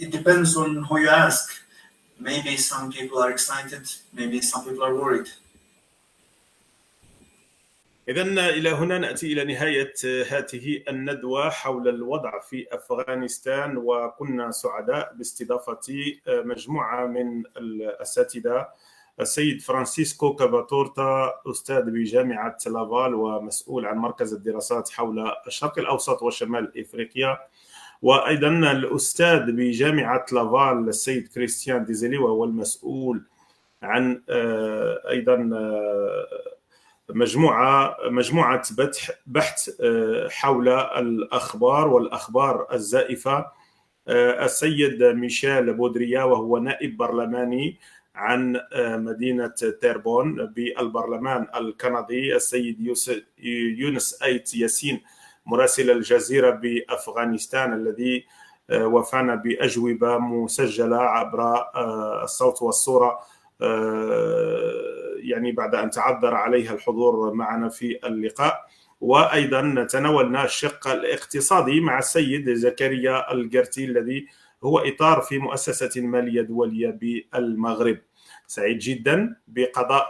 it depends on who you ask. Maybe some people are excited, maybe some people are worried. إذن إلى هنا نأتي إلى نهاية هذه الندوة حول الوضع في أفغانستان، وكنا سعداء باستضافة مجموعة من الأساتذة. السيد فرانسيسكو كاباتورتا، أستاذ بجامعة لافال ومسؤول عن مركز الدراسات حول الشرق الأوسط وشمال إفريقيا، وأيضا الأستاذ بجامعة لافال السيد كريستيان ديزيلي، وهو المسؤول عن أيضا مجموعة بحث حول الأخبار والأخبار الزائفة. السيد ميشيل بودريا، وهو نائب برلماني عن مدينة تيربون بالبرلمان الكندي. السيد يونس أيت ياسين، مراسل الجزيرة بأفغانستان، الذي وفانا بأجوبة مسجلة عبر الصوت والصورة، يعني بعد أن تعذر عليها الحضور معنا في اللقاء. وأيضا تناولنا الشق الاقتصادي مع السيد زكريا القرتي، الذي هو إطار في مؤسسة مالية دولية بالمغرب. سعيد جدا بقضاء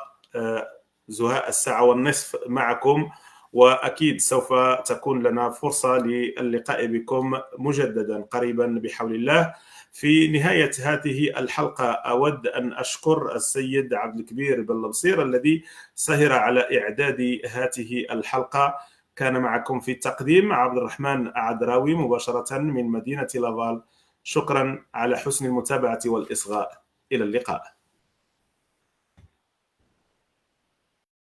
زهاء الساعة والنصف معكم، وأكيد سوف تكون لنا فرصة للقاء بكم مجددا قريبا بحول الله. في نهاية هذه الحلقة أود أن أشكر السيد عبد الكبير بلبصير الذي سهر على إعداد هذه الحلقة. كان معكم في التقديم عبد الرحمن عدراوي مباشرة من مدينة لافال. شكرا على حسن المتابعة والإصغاء. إلى اللقاء.